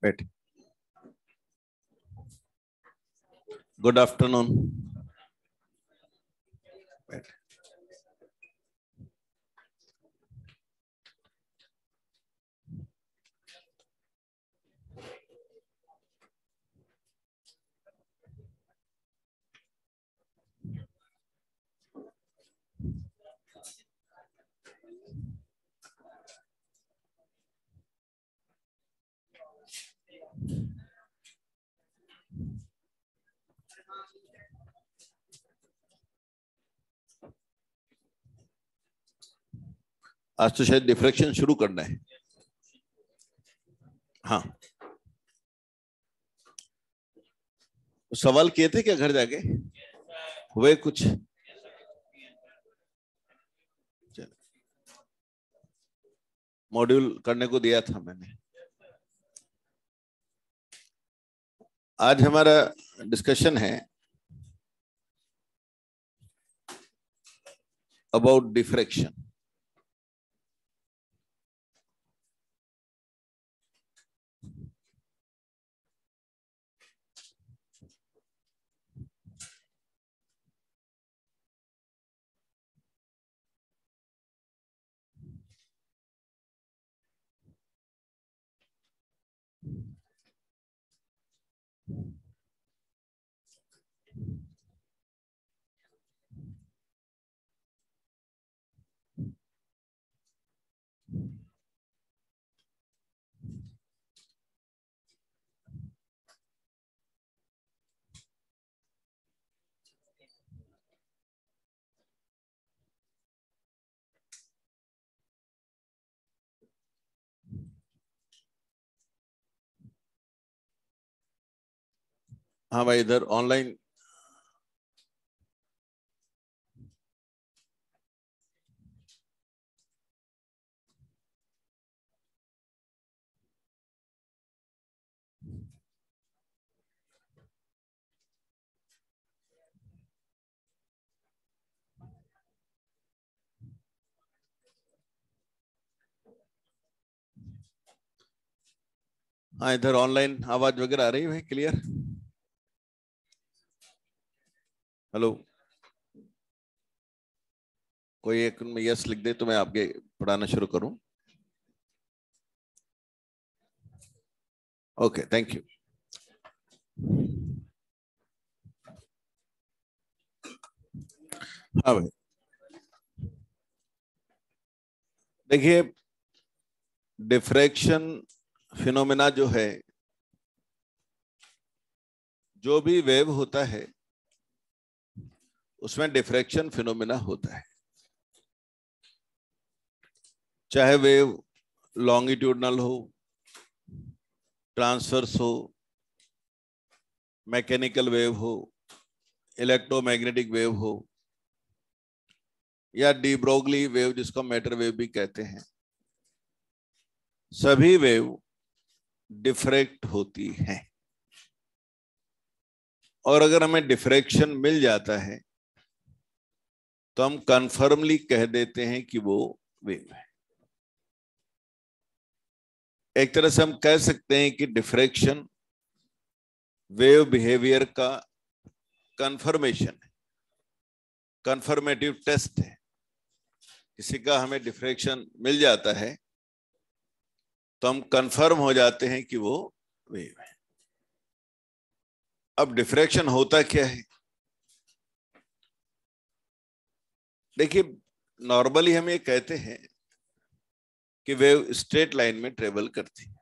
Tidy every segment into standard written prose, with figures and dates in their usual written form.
बैठ। Good afternoon. बैठ। आज तो शायद डिफ्रैक्शन शुरू करना है। हाँ, सवाल किए थे क्या घर जाके? हुए कुछ? मॉड्यूल करने को दिया था मैंने। आज हमारा डिस्कशन है अबाउट डिफ्रैक्शन। हाँ भाई, इधर ऑनलाइन हाँ, इधर ऑनलाइन आवाज वगैरह आ रही है क्लियर? हेलो, कोई एक में यस लिख दे तो मैं आपके पढ़ाना शुरू करूं। Okay, thank you. हाँ भाई, देखिए, डिफ्रैक्शन फिनोमेना जो है, जो भी वेव होता है उसमें डिफ्रैक्शन फिनोमेना होता है। चाहे वेव लॉन्गिट्यूडनल हो, ट्रांसवर्स हो, मैकेनिकल वेव हो, इलेक्ट्रोमैग्नेटिक वेव हो, या डी ब्रोगली वेव जिसको मैटर वेव भी कहते हैं, सभी वेव डिफ्रैक्ट होती हैं। और अगर हमें डिफ्रैक्शन मिल जाता है तो हम कंफर्मली कह देते हैं कि वो वेव है। एक तरह से हम कह सकते हैं कि डिफ्रैक्शन वेव बिहेवियर का कंफर्मेशन है, कंफर्मेटिव टेस्ट है। किसी का हमें डिफ्रैक्शन मिल जाता है तो हम कंफर्म हो जाते हैं कि वो वेव है। अब डिफ्रैक्शन होता क्या है? देखिए, नॉर्मली हम ये कहते हैं कि वेव स्ट्रेट लाइन में ट्रेवल करती है,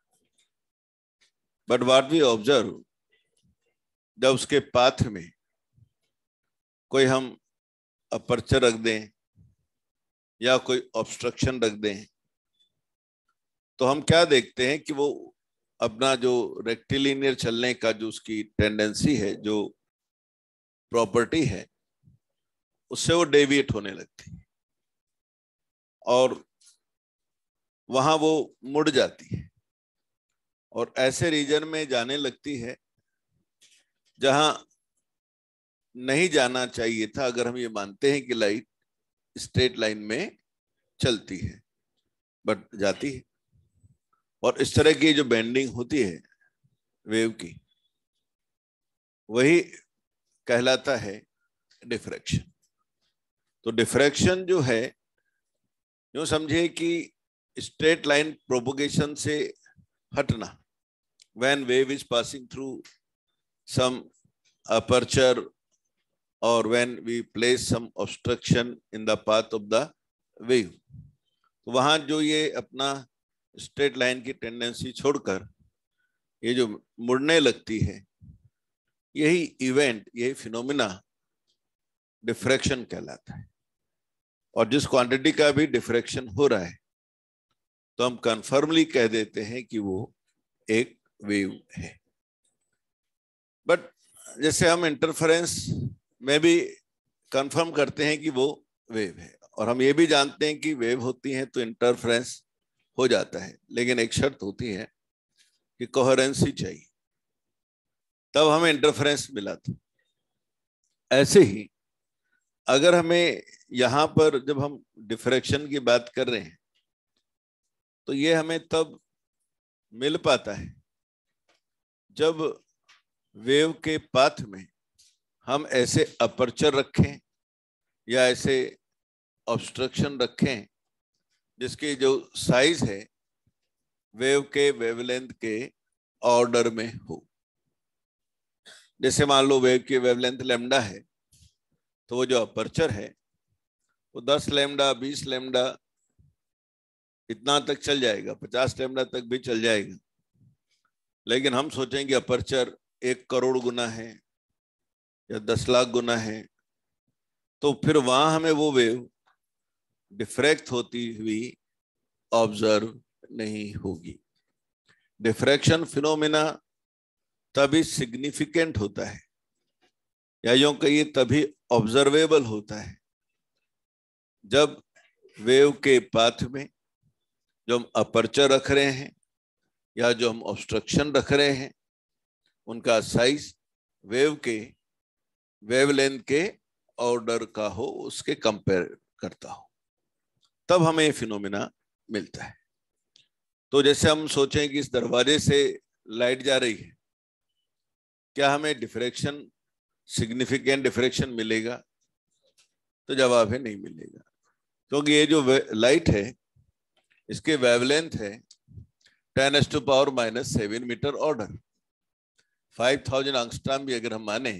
बट व्हाट वी ऑब्जर्व, जब उसके पाथ में कोई हम अपर्चर रख दें या कोई ऑब्स्ट्रक्शन रख दें तो हम क्या देखते हैं कि वो अपना जो रेक्टिलिनियर चलने का जो उसकी टेंडेंसी है, जो प्रॉपर्टी है, उससे वो डेविएट होने लगती है और वहां वो मुड़ जाती है और ऐसे रीजन में जाने लगती है जहां नहीं जाना चाहिए था, अगर हम ये मानते हैं कि लाइट स्ट्रेट लाइन में चलती है, बट जाती है। और इस तरह की जो बेंडिंग होती है वेव की, वही कहलाता है डिफ्रैक्शन। तो डिफ्रैक्शन जो है, यूं समझिए कि स्ट्रेट लाइन प्रोपोगेशन से हटना, when wave is passing through some aperture or when we place some obstruction in the path of the wave, तो वहां जो ये अपना स्ट्रेट लाइन की टेंडेंसी छोड़कर ये जो मुड़ने लगती है, यही इवेंट, यही फिनोमिना डिफ्रैक्शन कहलाता है। और जिस क्वांटिटी का भी डिफ्रैक्शन हो रहा है, तो हम कंफर्मली कह देते हैं कि वो एक वेव है। बट जैसे हम इंटरफेरेंस में भी कंफर्म करते हैं कि वो वेव है, और हम ये भी जानते हैं कि वेव होती है तो इंटरफेरेंस हो जाता है, लेकिन एक शर्त होती है कि कोहेरेंसी चाहिए, तब हमें इंटरफेरेंस मिला था। ऐसे ही अगर हमें यहां पर जब हम डिफ्रैक्शन की बात कर रहे हैं, तो ये हमें तब मिल पाता है जब वेव के पाथ में हम ऐसे अपर्चर रखें या ऐसे ऑब्स्ट्रक्शन रखें जिसकी जो साइज है वेव के वेवलेंथ के ऑर्डर में हो। जैसे मान लो वेव की वेवलेंथ लैम्डा है, तो वो जो अपर्चर है वो 10 लैम्डा, 20 लैम्डा इतना तक चल जाएगा, 50 लैम्डा तक भी चल जाएगा। लेकिन हम सोचेंगे अपर्चर 1 करोड़ गुना है या 10 लाख गुना है, तो फिर वहां हमें वो वेव डिफ्रैक्ट होती हुई ऑब्जर्व नहीं होगी। डिफ्रैक्शन फिनोमेना तभी सिग्निफिकेंट होता है, या यूं कहिए तभी ऑब्जर्वेबल होता है, जब वेव के पाथ में जो हम अपर्चर रख रहे हैं या जो हम ऑब्स्ट्रक्शन रख रहे हैं, उनका साइज वेव के वेवलेंथ के ऑर्डर का हो, उसके कंपेयर करता हो, तब हमें फिनोमेना मिलता है। तो जैसे हम सोचें कि इस दरवाजे से लाइट जा रही है, क्या हमें डिफ्रैक्शन, सिग्निफिकेंट डिफ्रैक्शन मिलेगा? तो जवाब है नहीं मिलेगा, क्योंकि ये जो लाइट है इसके वेवलेंथ है 10⁻⁻7 मीटर ऑर्डर। 5000 एंगस्ट्रॉम भी अगर हम माने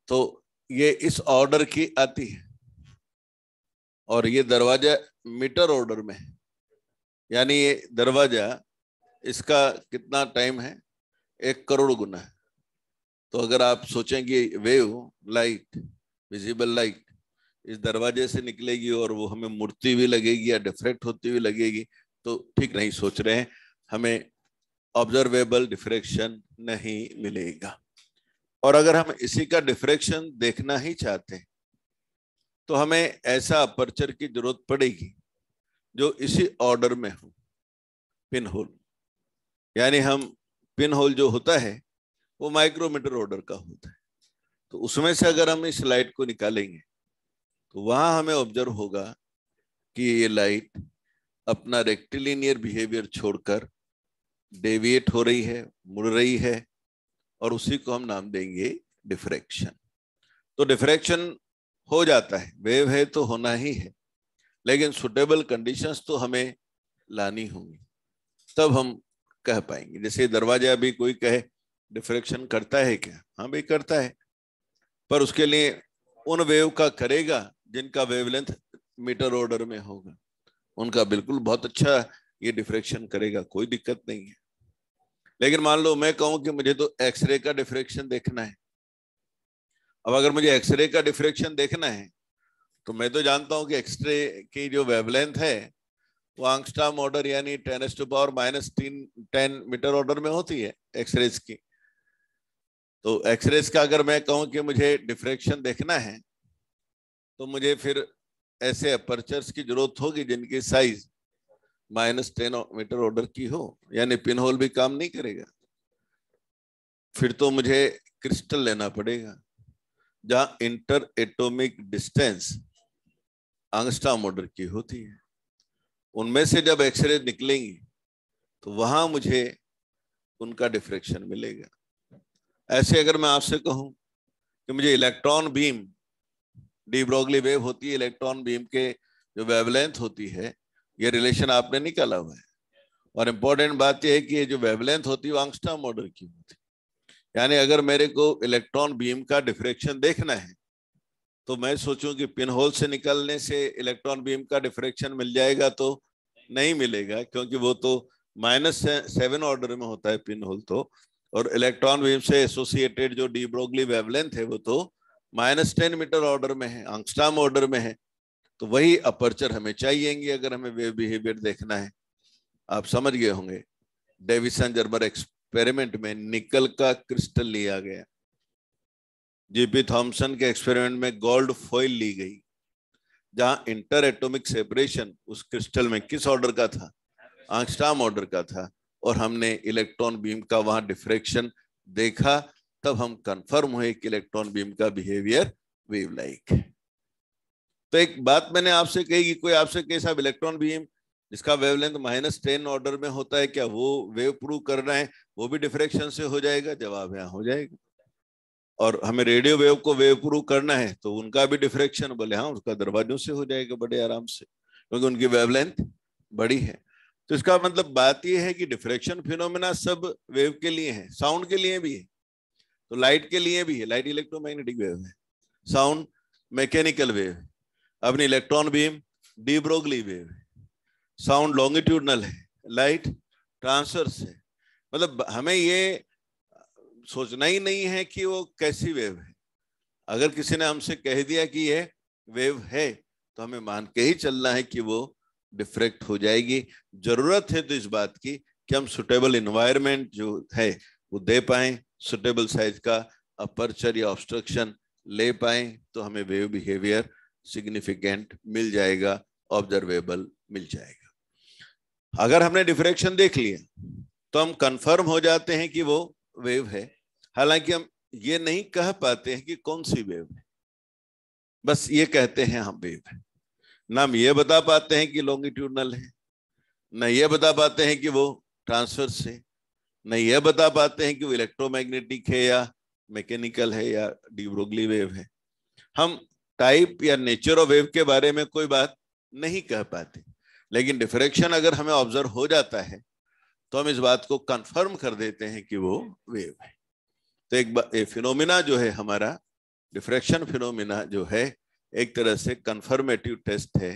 तो ये इस ऑर्डर की आती है, और ये दरवाजा मीटर ऑर्डर में है, यानी ये दरवाजा, इसका कितना टाइम है? 1 करोड़ गुना है। तो अगर आप सोचेंगे वेव लाइट, विजिबल लाइट इस दरवाजे से निकलेगी और वो हमें मुड़ती हुई लगेगी या डिफ्रैक्ट होती हुई लगेगी, तो ठीक नहीं सोच रहे हैं, हमें ऑब्जर्वेबल डिफ्रैक्शन नहीं मिलेगा। और अगर हम इसी का डिफ्रैक्शन देखना ही चाहते हैं, तो हमें ऐसा अपर्चर की जरूरत पड़ेगी जो इसी ऑर्डर में हो, पिन होल। यानी हम पिन होल जो होता है वो माइक्रोमीटर ऑर्डर का होता है, तो उसमें से अगर हम इस लाइट को निकालेंगे तो वहां हमें ऑब्जर्व होगा कि ये लाइट अपना रेक्टिलिनियर बिहेवियर छोड़कर डेविएट हो रही है, मुड़ रही है, और उसी को हम नाम देंगे डिफ्रैक्शन। तो डिफ्रैक्शन हो जाता है, वेव है तो होना ही है, लेकिन सुटेबल कंडीशंस तो हमें लानी होंगी, तब हम कह पाएंगे। जैसे दरवाजा भी कोई कहे डिफ्रैक्शन करता है क्या? हाँ भाई करता है, पर उसके लिए उन वेव का करेगा जिनका वेवलेंथ मीटर ऑर्डर में होगा, उनका बिल्कुल बहुत अच्छा ये डिफ्रैक्शन करेगा, कोई दिक्कत नहीं है। लेकिन मान लो मैं कहूं कि मुझे तो एक्सरे का डिफ्रैक्शन देखना है। अब अगर मुझे एक्सरे का डिफ्रैक्शन देखना है तो मैं तो जानता हूं कि एक्सरे की जो वेवलेंथ है वो एंगस्ट्रॉम ऑर्डर यानी 10⁻³ मीटर ऑर्डर में होती है एक्सरेज की। तो एक्सरेज का अगर मैं कहूं कि मुझे डिफ्रैक्शन देखना है, तो मुझे फिर ऐसे अपर्चर्स की जरूरत होगी जिनकी साइज -10 मीटर ऑर्डर की हो, यानी पिन होल भी काम नहीं करेगा। फिर तो मुझे क्रिस्टल लेना पड़ेगा जहां inter atomic distance angstrom order की होती है। उनमें से जब एक्सरे निकलेंगी तो वहां मुझे उनका डिफ्रेक्शन मिलेगा। ऐसे अगर मैं आपसे कहूं कि मुझे electron beam, de Broglie wave होती है, इलेक्ट्रॉन बीम के जो वेवलेंथ होती है, ये रिलेशन आपने निकाला हुआ है। और इम्पोर्टेंट बात यह है कि ये जो वेवलेंथ होती है वो एंगस्ट्रॉम ऑर्डर की होती है। यानी अगर मेरे को इलेक्ट्रॉन बीम का डिफ्रेक्शन देखना है तो मैं सोचूं कि पिन होल से निकलने से इलेक्ट्रॉन बीम का डिफ्रेक्शन मिल जाएगा, तो नहीं मिलेगा, क्योंकि वो तो -7 ऑर्डर में होता है पिन होल तो, और इलेक्ट्रॉन बीम से एसोसिएटेड जो डी ब्रोगली वेवलेंथ है वो तो -10 मीटर ऑर्डर में है, एंगस्ट्रॉम ऑर्डर में है। तो वही अपर्चर हमें चाहिएंगे अगर हमें वेव बिहेवियर देखना है। आप समझ गए होंगे, डेविसन जर्मर एक्सपेरिमेंट में निकल का क्रिस्टल लिया गया, जीपी थॉमसन के एक्सपेरिमेंट में गोल्ड फॉइल ली गई, जहां इंटर एटॉमिक सेपरेशन उस क्रिस्टल में किस ऑर्डर का था, एंगस्ट्रॉम ऑर्डर का था, और हमने इलेक्ट्रॉन बीम का वहां डिफ्रेक्शन देखा, तब हम कंफर्म हुए कि इलेक्ट्रॉन बीम का बिहेवियर वेव लाइक है। तो एक बात मैंने आपसे कही कि कोई आपसे कहे साहब इलेक्ट्रॉन बीम जिसका वेवलेंथ -10 ऑर्डर में होता है, क्या वो वेव प्रूव करना है, वो भी डिफ्रेक्शन से हो जाएगा? जवाब यहाँ हो जाएगा। और हमें रेडियो वेव को वेव प्रूव करना है तो उनका भी डिफ्रेक्शन, बोले हाँ, उसका दरवाजों से हो जाएगा बड़े आराम से, क्योंकि उनकी वेवलेंथ बड़ी है। तो इसका मतलब बात यह है कि डिफ्रेक्शन फिनोमेना सब वेव के लिए है, साउंड के लिए भी है, तो लाइट के लिए भी है। लाइट इलेक्ट्रोमैग्नेटिक वेव है, साउंड मैकेनिकल वेव है, अपनी electron beam de Broglie wave है, साउंड लॉन्गिट्यूडनल है, लाइट ट्रांसवर्स है। मतलब हमें ये सोचना ही नहीं है कि वो कैसी वेव है। अगर किसी ने हमसे कह दिया कि ये वेव है तो हमें मान के ही चलना है कि वो डिफ्रेक्ट हो जाएगी। जरूरत है तो इस बात की कि हम सुटेबल इन्वायरमेंट जो है वो दे पाए, सुटेबल साइज का अपर्चर या ऑब्स्ट्रक्शन ले पाए, तो हमें वेव बिहेवियर सिग्निफिकेंट मिल जाएगा, ऑब्जर्वेबल मिल जाएगा। अगर हमने डिफ्रेक्शन देख लिया तो हम कंफर्म हो जाते हैं कि वो वेव है। हालांकि हम ये नहीं कह पाते हैं कि कौन सी वेव है, बस ये कहते हैं हम वेव है। ना हम ये बता पाते हैं कि लॉन्गिट्यूडनल है, ना ये बता पाते हैं कि वो ट्रांसवर्स है, ना ये बता पाते हैं कि वो इलेक्ट्रोमैग्नेटिक है या मैकेनिकल है या डी ब्रोगली वेव है। हम टाइप या नेचर ऑफ वेव के बारे में कोई बात नहीं कह पाते, लेकिन डिफ्रेक्शन अगर हमें ऑब्जर्व हो जाता है तो हम इस बात को कंफर्म कर देते हैं कि वो वेव है। तो एक फिनोमिना जो है हमारा डिफ्रेक्शन फिनोमिना जो है, एक तरह से कंफर्मेटिव टेस्ट है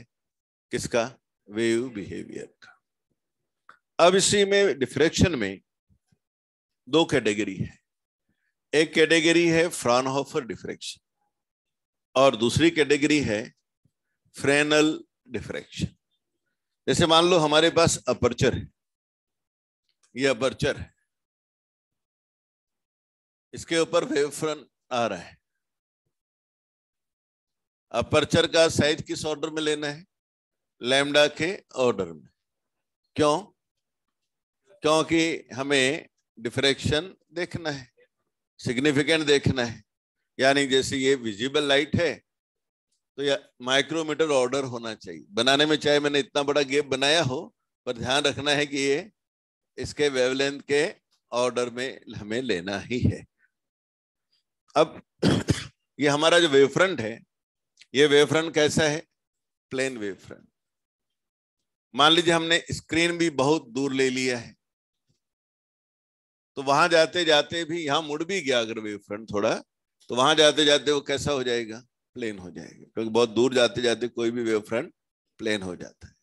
किसका, वेव बिहेवियर का। अब इसी में डिफ्रेक्शन में दो कैटेगरी है, एक कैटेगरी है फ्राउनहोफर डिफ्रेक्शन और दूसरी कैटेगरी है फ्रेनल डिफ्रेक्शन। जैसे मान लो हमारे पास अपर्चर है, ये अपर्चर है, इसके ऊपर वेव फ्रंट आ रहा है। अपर्चर का साइज किस ऑर्डर में लेना है, लैम्डा के ऑर्डर में। क्यों? क्योंकि हमें डिफ्रेक्शन देखना है, सिग्निफिकेंट देखना है। यानी जैसे ये विजिबल लाइट है तो या माइक्रोमीटर ऑर्डर होना चाहिए। बनाने में चाहे मैंने इतना बड़ा गैप बनाया हो, पर ध्यान रखना है कि ये इसके वेवलेंथ के ऑर्डर में हमें लेना ही है। अब ये हमारा जो वेव फ्रंट है, ये वेव फ्रंट कैसा है, प्लेन वेव फ्रंट। मान लीजिए हमने स्क्रीन भी बहुत दूर ले लिया है, तो वहां जाते जाते भी यहां मुड़ भी गया अगर वेव फ्रंट थोड़ा, तो वहां जाते जाते वो कैसा हो जाएगा, प्लेन हो जाएगा, क्योंकि बहुत दूर जाते जाते कोई भी वेव फ्रंट प्लेन हो जाता है।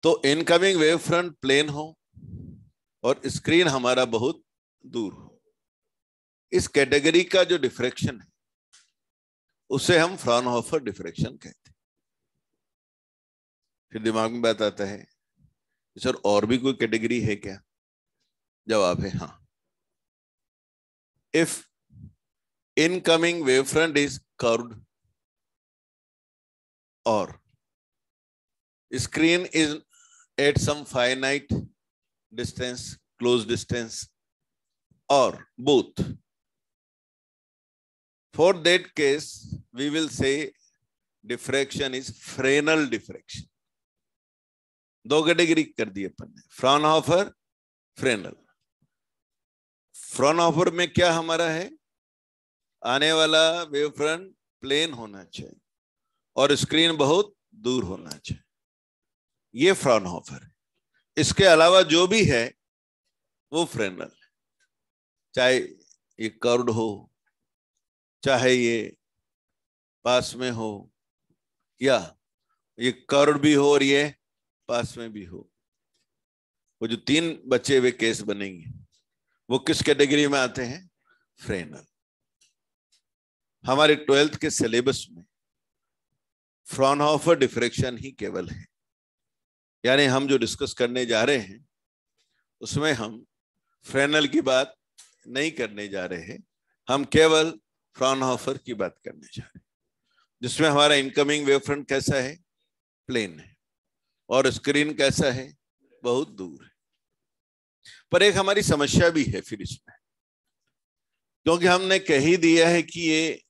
तो इनकमिंग वेव फ्रंट प्लेन हो और स्क्रीन हमारा बहुत दूर हो, इस कैटेगरी का जो डिफ्रेक्शन है उसे हम फ्राउनहोफर डिफ्रेक्शन कहते हैं। फिर दिमाग में बात आता है, सर और भी कोई कैटेगरी है क्या? जवाब है हाँ। If incoming wavefront is curved or screen is at some finite distance, close distance, or both, for that case we will say diffraction is Fresnel diffraction. दो कैटेगरी कर दी अपन ने, फ्राउनहोफर, फ्रेनल। फ्रॉनहोफर में क्या हमारा है, आने वाला वेव फ्रंट प्लेन होना चाहिए और स्क्रीन बहुत दूर होना चाहिए, ये फ्रॉनहोफर है। इसके अलावा जो भी है वो फ्रेनल है, चाहे ये कर्व्ड हो, चाहे ये पास में हो, या ये कर्व्ड भी हो और ये पास में भी हो। वो जो 3 बचे हुए केस बनेंगे वो किस कैटेगरी में आते हैं, फ्रेनल। हमारे 12th के सिलेबस में फ्रॉनहोफर डिफ्रैक्शन ही केवल है, यानी हम जो डिस्कस करने जा रहे हैं उसमें हम फ्रेनल की बात नहीं करने जा रहे हैं, हम केवल फ्रॉनहोफर की बात करने जा रहे हैं, जिसमें हमारा इनकमिंग वेव फ्रंट कैसा है, प्लेन है, और स्क्रीन कैसा है, बहुत दूर है। पर एक हमारी समस्या भी है फिर इसमें, क्योंकि हमने कह ही दिया है कि ये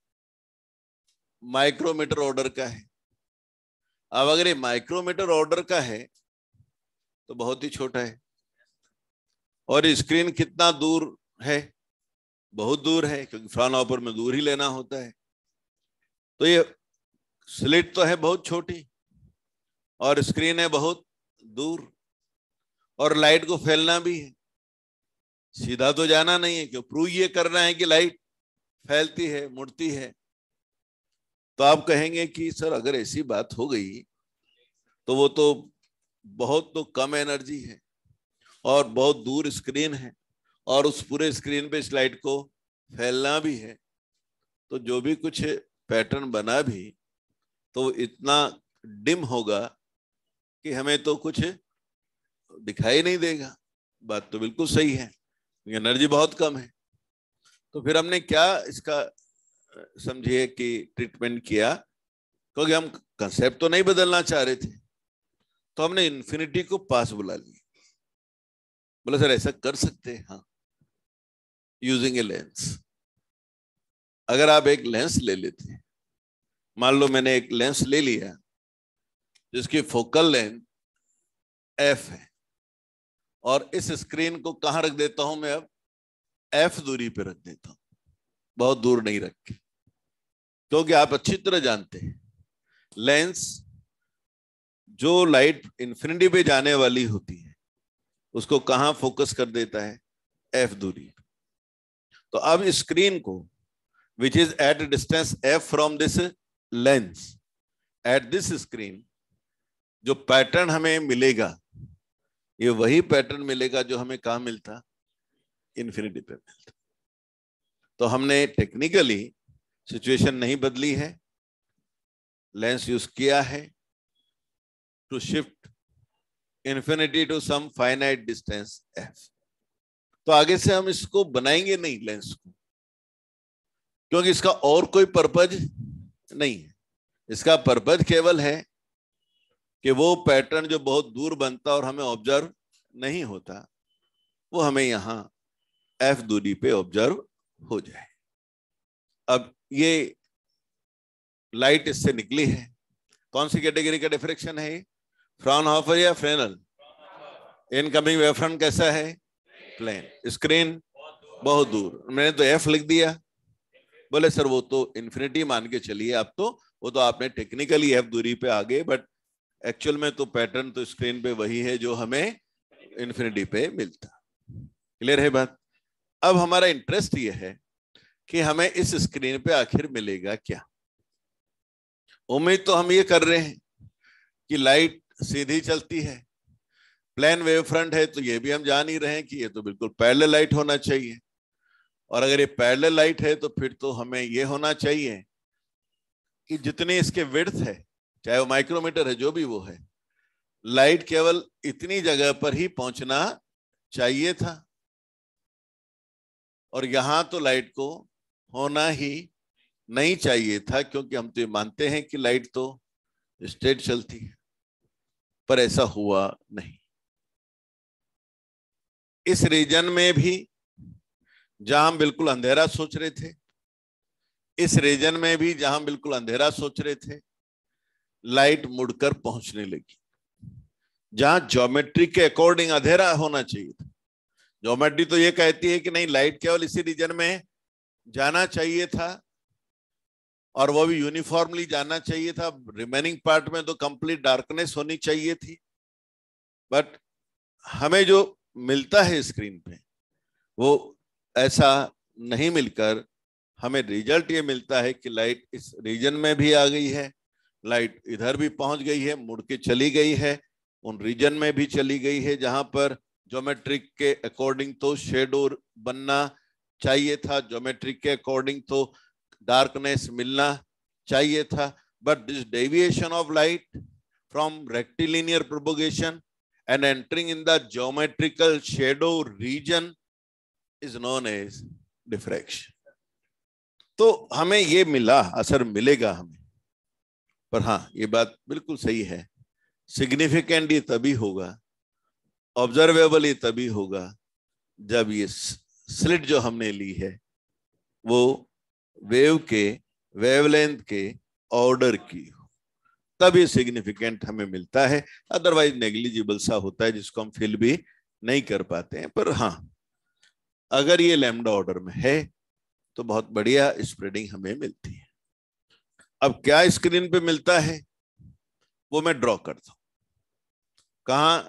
माइक्रोमीटर ऑर्डर का है। अब अगर ये माइक्रोमीटर ऑर्डर का है तो बहुत ही छोटा है, और स्क्रीन कितना दूर है, बहुत दूर है, क्योंकि फ्रॉनहोफर में दूर ही लेना होता है। तो ये स्लिट तो है बहुत छोटी और स्क्रीन है बहुत दूर, और लाइट को फैलना भी है, सीधा तो जाना नहीं है, क्यों प्रूव ये करना है कि लाइट फैलती है, मुड़ती है। तो आप कहेंगे कि सर अगर ऐसी बात हो गई तो वो तो बहुत तो कम एनर्जी है और बहुत दूर स्क्रीन है और उस पूरे स्क्रीन पे इस लाइट को फैलना भी है, तो जो भी कुछ पैटर्न बना भी तो इतना डिम होगा कि हमें तो कुछ दिखाई नहीं देगा। बात तो बिल्कुल सही है, एनर्जी बहुत कम है। तो फिर हमने क्या इसका समझिए कि ट्रीटमेंट किया, क्योंकि हम कंसेप्ट तो नहीं बदलना चाह रहे थे, तो हमने इन्फिनिटी को पास बुला लिया। बोला सर ऐसा कर सकते हैं, हाँ, यूजिंग ए लेंस। अगर आप एक लेंस ले लेते हैं, मान लो मैंने एक लेंस ले लिया जिसकी फोकल लेंथ f है, और इस स्क्रीन को कहां रख देता हूं मैं, अब f दूरी पे रख देता हूं, बहुत दूर नहीं रख के, क्योंकि आप अच्छी तरह जानते हैं लेंस जो लाइट इन्फिनिटी पे जाने वाली होती है उसको कहां फोकस कर देता है, f दूरी। तो अब स्क्रीन को which is at a distance f from this lens, at this screen, जो पैटर्न हमें मिलेगा ये वही पैटर्न मिलेगा जो हमें कहां मिलता, इन्फिनिटी पे मिलता। तो हमने टेक्निकली सिचुएशन नहीं बदली है, लेंस यूज किया है to shift infinity to some finite distance f। तो आगे से हम इसको बनाएंगे नहीं लेंस को, क्योंकि इसका और कोई पर्पज नहीं है। इसका पर्पज केवल है कि वो पैटर्न जो बहुत दूर बनता और हमें ऑब्जर्व नहीं होता वो हमें यहां f दूरी पे ऑब्जर्व हो जाए। अब ये लाइट इससे निकली है, कौन सी कैटेगरी का डिफ्रैक्शन है, फ्रॉनहोफर या फ्रेनल। इनकमिंग वेव फ्रंट कैसा है, प्लेन, स्क्रीन बहुत दूर। मैंने तो f लिख दिया, बोले सर वो तो इन्फिनिटी मान के चलिए, आप तो वो तो आपने टेक्निकली f दूरी पे आ गए, बट एक्चुअल में तो पैटर्न तो स्क्रीन पे वही है जो हमें इन्फिनिटी पे मिलता। क्लियर है बात। अब हमारा इंटरेस्ट ये है कि हमें इस स्क्रीन पे आखिर मिलेगा क्या। उम्मीद तो हम ये कर रहे हैं कि लाइट सीधी चलती है, प्लेन वेव फ्रंट है, तो ये भी हम जान ही रहे हैं कि ये तो बिल्कुल पैरेलल लाइट होना चाहिए, और अगर ये पैरेलल लाइट है तो फिर तो हमें ये होना चाहिए कि जितनी इसके विड्थ है, चाहे वो माइक्रोमीटर है जो भी वो है, लाइट केवल इतनी जगह पर ही पहुंचना चाहिए था, और यहां तो लाइट को होना ही नहीं चाहिए था, क्योंकि हम तो ये मानते हैं कि लाइट तो स्ट्रेट चलती है, पर ऐसा हुआ नहीं। इस रीजन में भी जहां हम बिल्कुल अंधेरा सोच रहे थे, इस रीजन में भी जहां बिल्कुल अंधेरा सोच रहे थे, लाइट मुड़कर पहुंचने लगी। जहां ज्योमेट्री के अकॉर्डिंग अंधेरा होना चाहिए था, ज्योमेट्री तो ये कहती है कि नहीं, लाइट केवल इसी रीजन में जाना चाहिए था और वो भी यूनिफॉर्मली जाना चाहिए था, रिमेनिंग पार्ट में तो कंप्लीट डार्कनेस होनी चाहिए थी। बट हमें जो मिलता है स्क्रीन पे वो ऐसा नहीं मिलकर हमें रिजल्ट ये मिलता है कि लाइट इस रीजन में भी आ गई है, लाइट इधर भी पहुंच गई है, मुड़ के चली गई है, उन रीजन में भी चली गई है जहां पर ज्योमेट्रिक के अकॉर्डिंग तो शेडो बनना चाहिए था, ज्योमेट्रिक के अकॉर्डिंग तो डार्कनेस मिलना चाहिए था। But this deviation of light from rectilinear propagation and entering in the geometrical shadow region is known as diffraction. तो हमें ये मिला, असर मिलेगा हमें, पर हाँ ये बात बिल्कुल सही है, सिग्निफिकेंट ये तभी होगा, ऑब्जर्वेबल ये तभी होगा जब ये स्लिट जो हमने ली है वो वेव के वेवलेंथ के ऑर्डर की हो, तब ये सिग्निफिकेंट हमें मिलता है। अदरवाइज नेग्लिजिबल सा होता है जिसको हम फिल भी नहीं कर पाते हैं। पर हाँ, अगर ये लैम्डा ऑर्डर में है तो बहुत बढ़िया स्प्रेडिंग हमें मिलती है। अब क्या स्क्रीन पे मिलता है वो मैं ड्रॉ करता हूं, कहां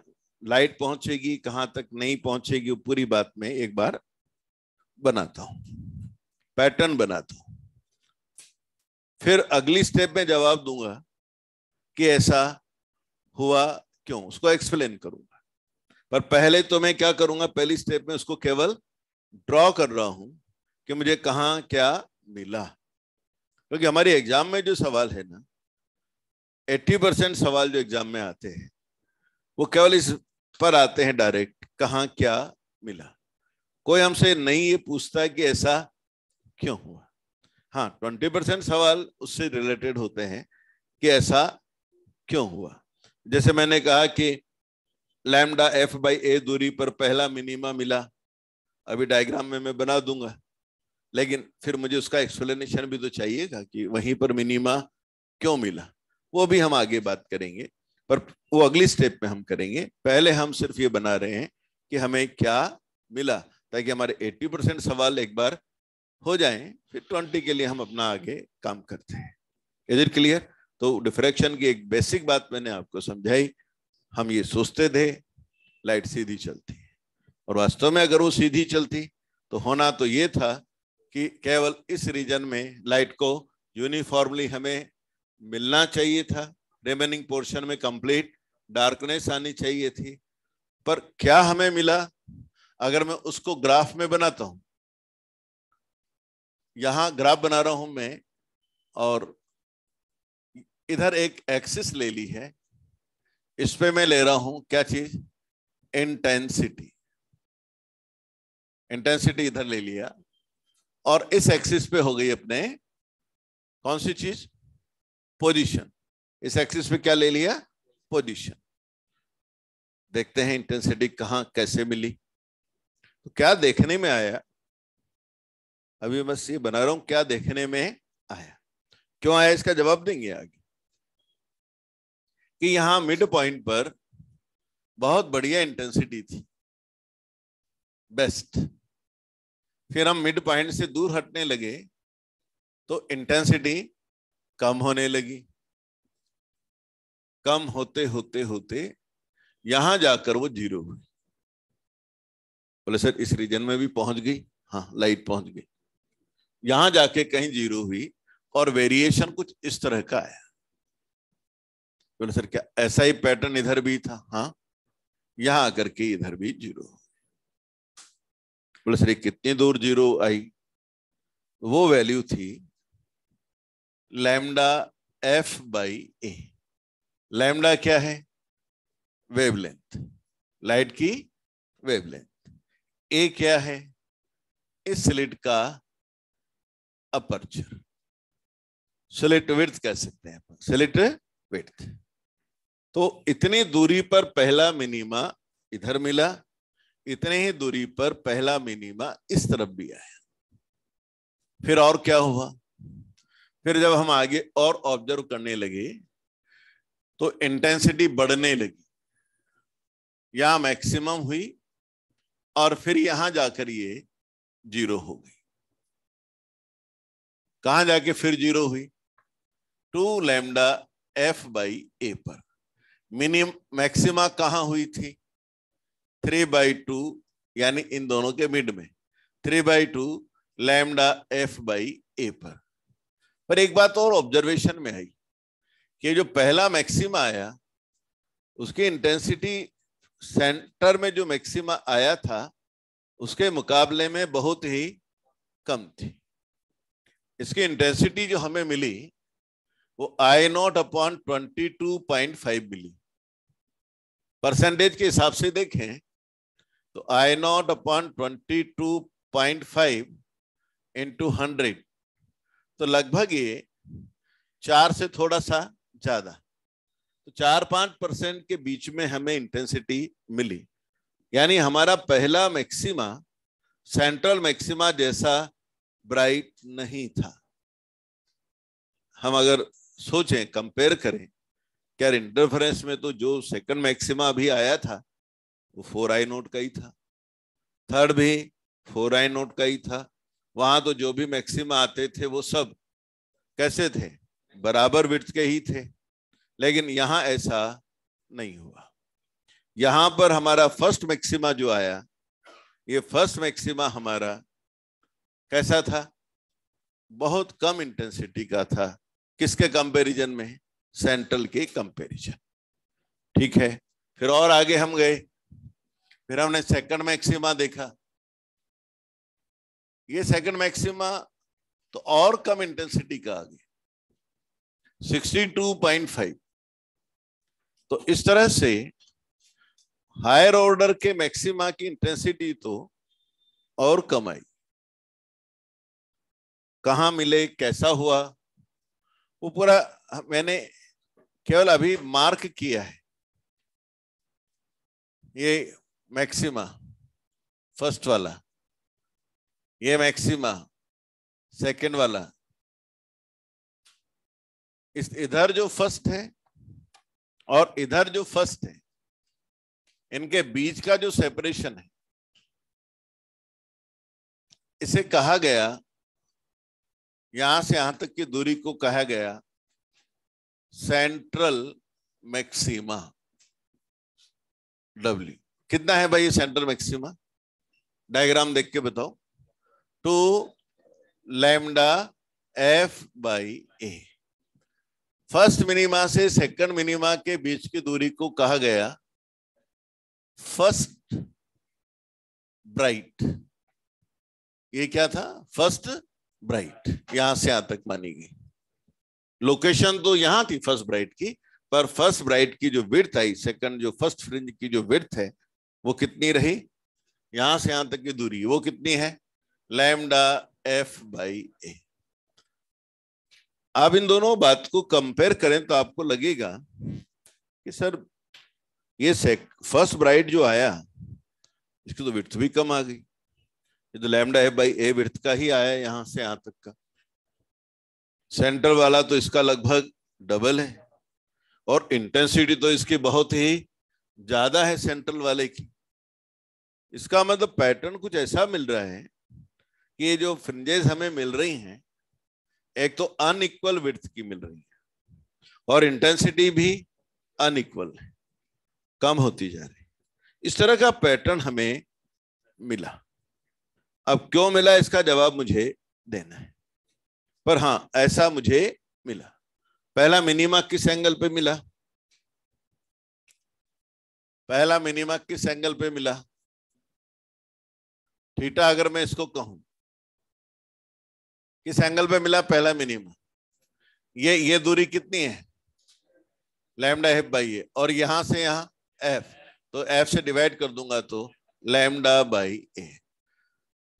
लाइट पहुंचेगी कहां तक नहीं पहुंचेगी, वो पूरी बात में एक बार बनाता हूं, पैटर्न बनाता हूं, फिर अगली स्टेप में जवाब दूंगा कि ऐसा हुआ क्यों, उसको एक्सप्लेन करूंगा। पर पहले तो मैं क्या करूंगा, पहली स्टेप में उसको केवल ड्रॉ कर रहा हूं कि मुझे कहां क्या मिला। क्योंकि हमारे एग्जाम में जो सवाल है ना, 80% सवाल जो एग्जाम में आते हैं वो केवल इस पर आते हैं डायरेक्ट, कहां क्या मिला। कोई हमसे नहीं ये पूछता है कि ऐसा क्यों हुआ। हाँ, 20% सवाल उससे रिलेटेड होते हैं कि ऐसा क्यों हुआ। जैसे मैंने कहा कि लैम्डा एफ बाई ए दूरी पर पहला मिनीमा मिला, अभी डायग्राम में मैं बना दूंगा, लेकिन फिर मुझे उसका एक्सप्लेनेशन भी तो चाहिएगा कि वहीं पर मिनीमा क्यों मिला, वो भी हम आगे बात करेंगे, पर वो अगली स्टेप में हम करेंगे। पहले हम सिर्फ ये बना रहे हैं कि हमें क्या मिला, ताकि हमारे 80% सवाल एक बार हो जाएं, फिर 20 के लिए हम अपना आगे काम करते हैं। Is it clear? तो डिफ्रैक्शन की एक बेसिक बात मैंने आपको समझाई। हम ये सोचते थे लाइट सीधी चलती है, और वास्तव में अगर वो सीधी चलती तो होना तो ये था कि केवल इस रीजन में लाइट को यूनिफॉर्मली हमें मिलना चाहिए था, रिमेनिंग पोर्शन में कंप्लीट डार्कनेस आनी चाहिए थी। पर क्या हमें मिला, अगर मैं उसको ग्राफ में बनाता हूं, यहां ग्राफ बना रहा हूं मैं, और इधर एक एक्सिस ले ली है, इस पे मैं ले रहा हूं क्या चीज, इंटेंसिटी। इंटेंसिटी इधर ले लिया, और इस एक्सिस पे हो गई अपने कौन सी चीज, पोजीशन। इस एक्सिस पे क्या ले लिया, पोजीशन। देखते हैं इंटेंसिटी कहां कैसे मिली। तो क्या देखने में आया, अभी बस ये बना रहा हूं, क्या देखने में आया, क्यों आया इसका जवाब देंगे आगे। कि यहां मिड पॉइंट पर बहुत बढ़िया इंटेंसिटी थी, बेस्ट। फिर हम मिड पॉइंट से दूर हटने लगे तो इंटेंसिटी कम होने लगी, कम होते होते होते यहां जाकर वो जीरो हुई। बोले सर इस रीजन में भी पहुंच गई, हाँ लाइट पहुंच गई, यहां जाके कहीं जीरो हुई, और वेरिएशन कुछ इस तरह का आया। बोले सर क्या ऐसा ही पैटर्न इधर भी था, हाँ, यहां आकर के इधर भी जीरो। बोले सर कितनी दूर जीरो आई, वो वैल्यू थी lambda f by A. Lambda क्या है, वेवलेंथ, लाइट की वेवलेंथ। ए क्या है, इस स्लिट का अपर्चर, स्लिट विड्थ कह सकते हैं अपन, स्लिट विड्थ। तो इतनी दूरी पर पहला मिनीमा इधर मिला, इतने ही दूरी पर पहला मिनीमा इस तरफ भी आया। फिर और क्या हुआ, फिर जब हम आगे और ऑब्जर्व करने लगे तो इंटेंसिटी बढ़ने लगी, यहां मैक्सिमम हुई, और फिर यहां जाकर ये 0 हो गई। कहां जाके फिर 0 हुई? 2 लैम्डा एफ बाई ए पर। मिनिमम मैक्सिमा कहां हुई थी? 3/2, यानी इन दोनों के मिड में 3/2 लैम्डा एफ बाई ए पर एक बात और ऑब्जर्वेशन में आई कि जो पहला मैक्सिमा आया उसकी इंटेंसिटी सेंटर में जो मैक्सिमा आया था उसके मुकाबले में बहुत ही कम थी। इसकी इंटेंसिटी जो हमें मिली वो I0/22.5 मिली। परसेंटेज के हिसाब से देखें तो I0/22.5 इंटू 100, तो लगभग ये 4 से थोड़ा सा ज्यादा, तो 4-5% के बीच में हमें इंटेंसिटी मिली। यानी हमारा पहला मैक्सिमा सेंट्रल मैक्सिमा जैसा ब्राइट नहीं था। हम अगर सोचें, कंपेयर करें, क्या इंटरफेरेंस में तो जो सेकंड मैक्सिमा अभी आया था वो 4I0 का ही था, थर्ड भी 4I0 का ही था। वहां तो जो भी मैक्सिमा आते थे वो सब कैसे थे? बराबर विड्थ के ही थे। लेकिन यहां ऐसा नहीं हुआ। यहां पर हमारा फर्स्ट मैक्सिमा जो आया, ये फर्स्ट मैक्सिमा हमारा कैसा था? बहुत कम इंटेंसिटी का था। किसके कंपैरिजन में? सेंट्रल के कंपैरिजन। ठीक है, फिर और आगे हम गए, फिर हमने सेकंड मैक्सिमा देखा। ये सेकंड मैक्सिमा तो और कम इंटेंसिटी का आ गया, 62.5। तो इस तरह से हायर ऑर्डर के मैक्सिमा की इंटेंसिटी तो और कम आई। कहां मिले, कैसा हुआ, वो पूरा मैंने केवल अभी मार्क किया है। ये मैक्सिमा फर्स्ट वाला, ये मैक्सिमा सेकंड वाला, इस इधर जो फर्स्ट है और इधर जो फर्स्ट है, इनके बीच का जो सेपरेशन है, इसे कहा गया, यहां से यहां तक की दूरी को कहा गया सेंट्रल मैक्सिमा। W कितना है भाई ये सेंट्रल मैक्सिमा? डायग्राम देख के बताओ। 2 lambda f by A. First minima से सेकंड मिनिमा के बीच की दूरी को कहा गया फर्स्ट ब्राइट। ये क्या था? First bright. यहां से यहां तक मानी गई। लोकेशन तो यहां थी फर्स्ट ब्राइट की, पर फर्स्ट ब्राइट की जो विड्थ आई, सेकंड जो फर्स्ट फ्रिंज की जो विड्थ है वो कितनी रही? यहां से यहां तक की दूरी वो कितनी है? लैम्डा एफ बाई ए। आप इन दोनों बात को कंपेयर करें तो आपको लगेगा कि सर ये फर्स्ट ब्राइट जो आया इसकी तो विड्थ भी कम आ गई। ये तो lambda f by A width का ही आया यहां से यहां तक का। सेंट्रल वाला तो इसका लगभग डबल है, और इंटेंसिटी तो इसकी बहुत ही ज्यादा है सेंट्रल वाले की। इसका मतलब पैटर्न कुछ ऐसा मिल रहा है कि ये जो फ्रिंजेस हमें मिल रही हैं, एक तो अनइक्वल विड्थ की मिल रही है और इंटेंसिटी भी अनइक्वल है, कम होती जा रही। इस तरह का पैटर्न हमें मिला। अब क्यों मिला इसका जवाब मुझे देना है, पर हां ऐसा मुझे मिला। पहला मिनिमा किस एंगल पे मिला? पहला मिनिमा किस एंगल पे मिला? थीटा। अगर मैं इसको कहूं किस एंगल पे मिला पहला मिनिमा? ये दूरी कितनी है? लैम्डा एफ बाई ए, और यहां से यहां एफ, तो एफ से डिवाइड कर दूंगा तो lambda by A.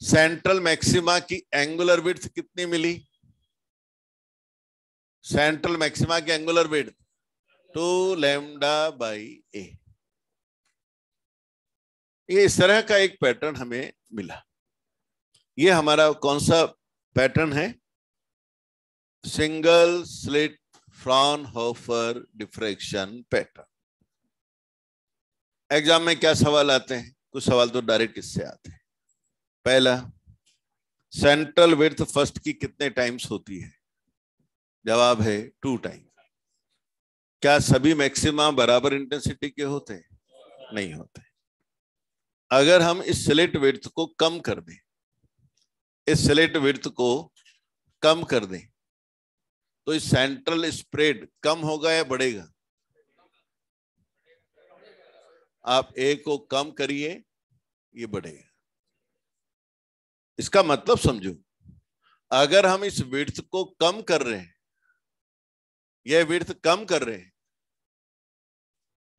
Central maxima की एंगुलर विड्थ कितनी मिली? सेंट्रल मैक्सिमा की angular width 2 lambda by a. ये इस तरह का एक पैटर्न हमें मिला। ये हमारा कौन सा पैटर्न है? Single slit Fraunhofer diffraction pattern. Exam में क्या सवाल आते हैं? कुछ सवाल तो डायरेक्ट इससे आते हैं। पहला, सेंट्रल विड्थ फर्स्ट की कितने टाइम्स होती है? जवाब है 2 टाइम। क्या सभी मैक्सिमा बराबर इंटेंसिटी के होते हैं? नहीं होते। अगर हम इस स्लिट विड्थ को कम कर दें, इस स्लिट विड्थ को कम कर दें, तो इस सेंट्रल स्प्रेड कम होगा या बढ़ेगा? आप ए को कम करिए, ये बढ़ेगा। इसका मतलब समझो, अगर हम इस विड्थ को कम कर रहे हैं, यह विड्थ कम कर रहे हैं,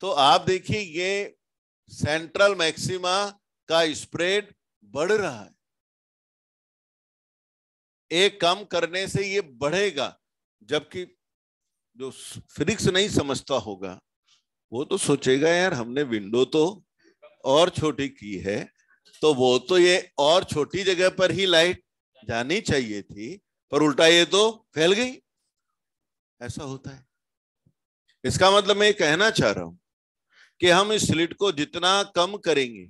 तो आप देखिए ये सेंट्रल मैक्सिमा का स्प्रेड बढ़ रहा है। ए कम करने से ये बढ़ेगा, जबकि जो फिजिक्स नहीं समझता होगा वो तो सोचेगा यार हमने विंडो तो और छोटी की है, तो वो तो ये और छोटी जगह पर ही लाइट जानी चाहिए थी, पर उल्टा ये तो फैल गई। ऐसा होता है। इसका मतलब मैं कहना चाह रहा हूं कि हम इस स्लिट को जितना कम करेंगे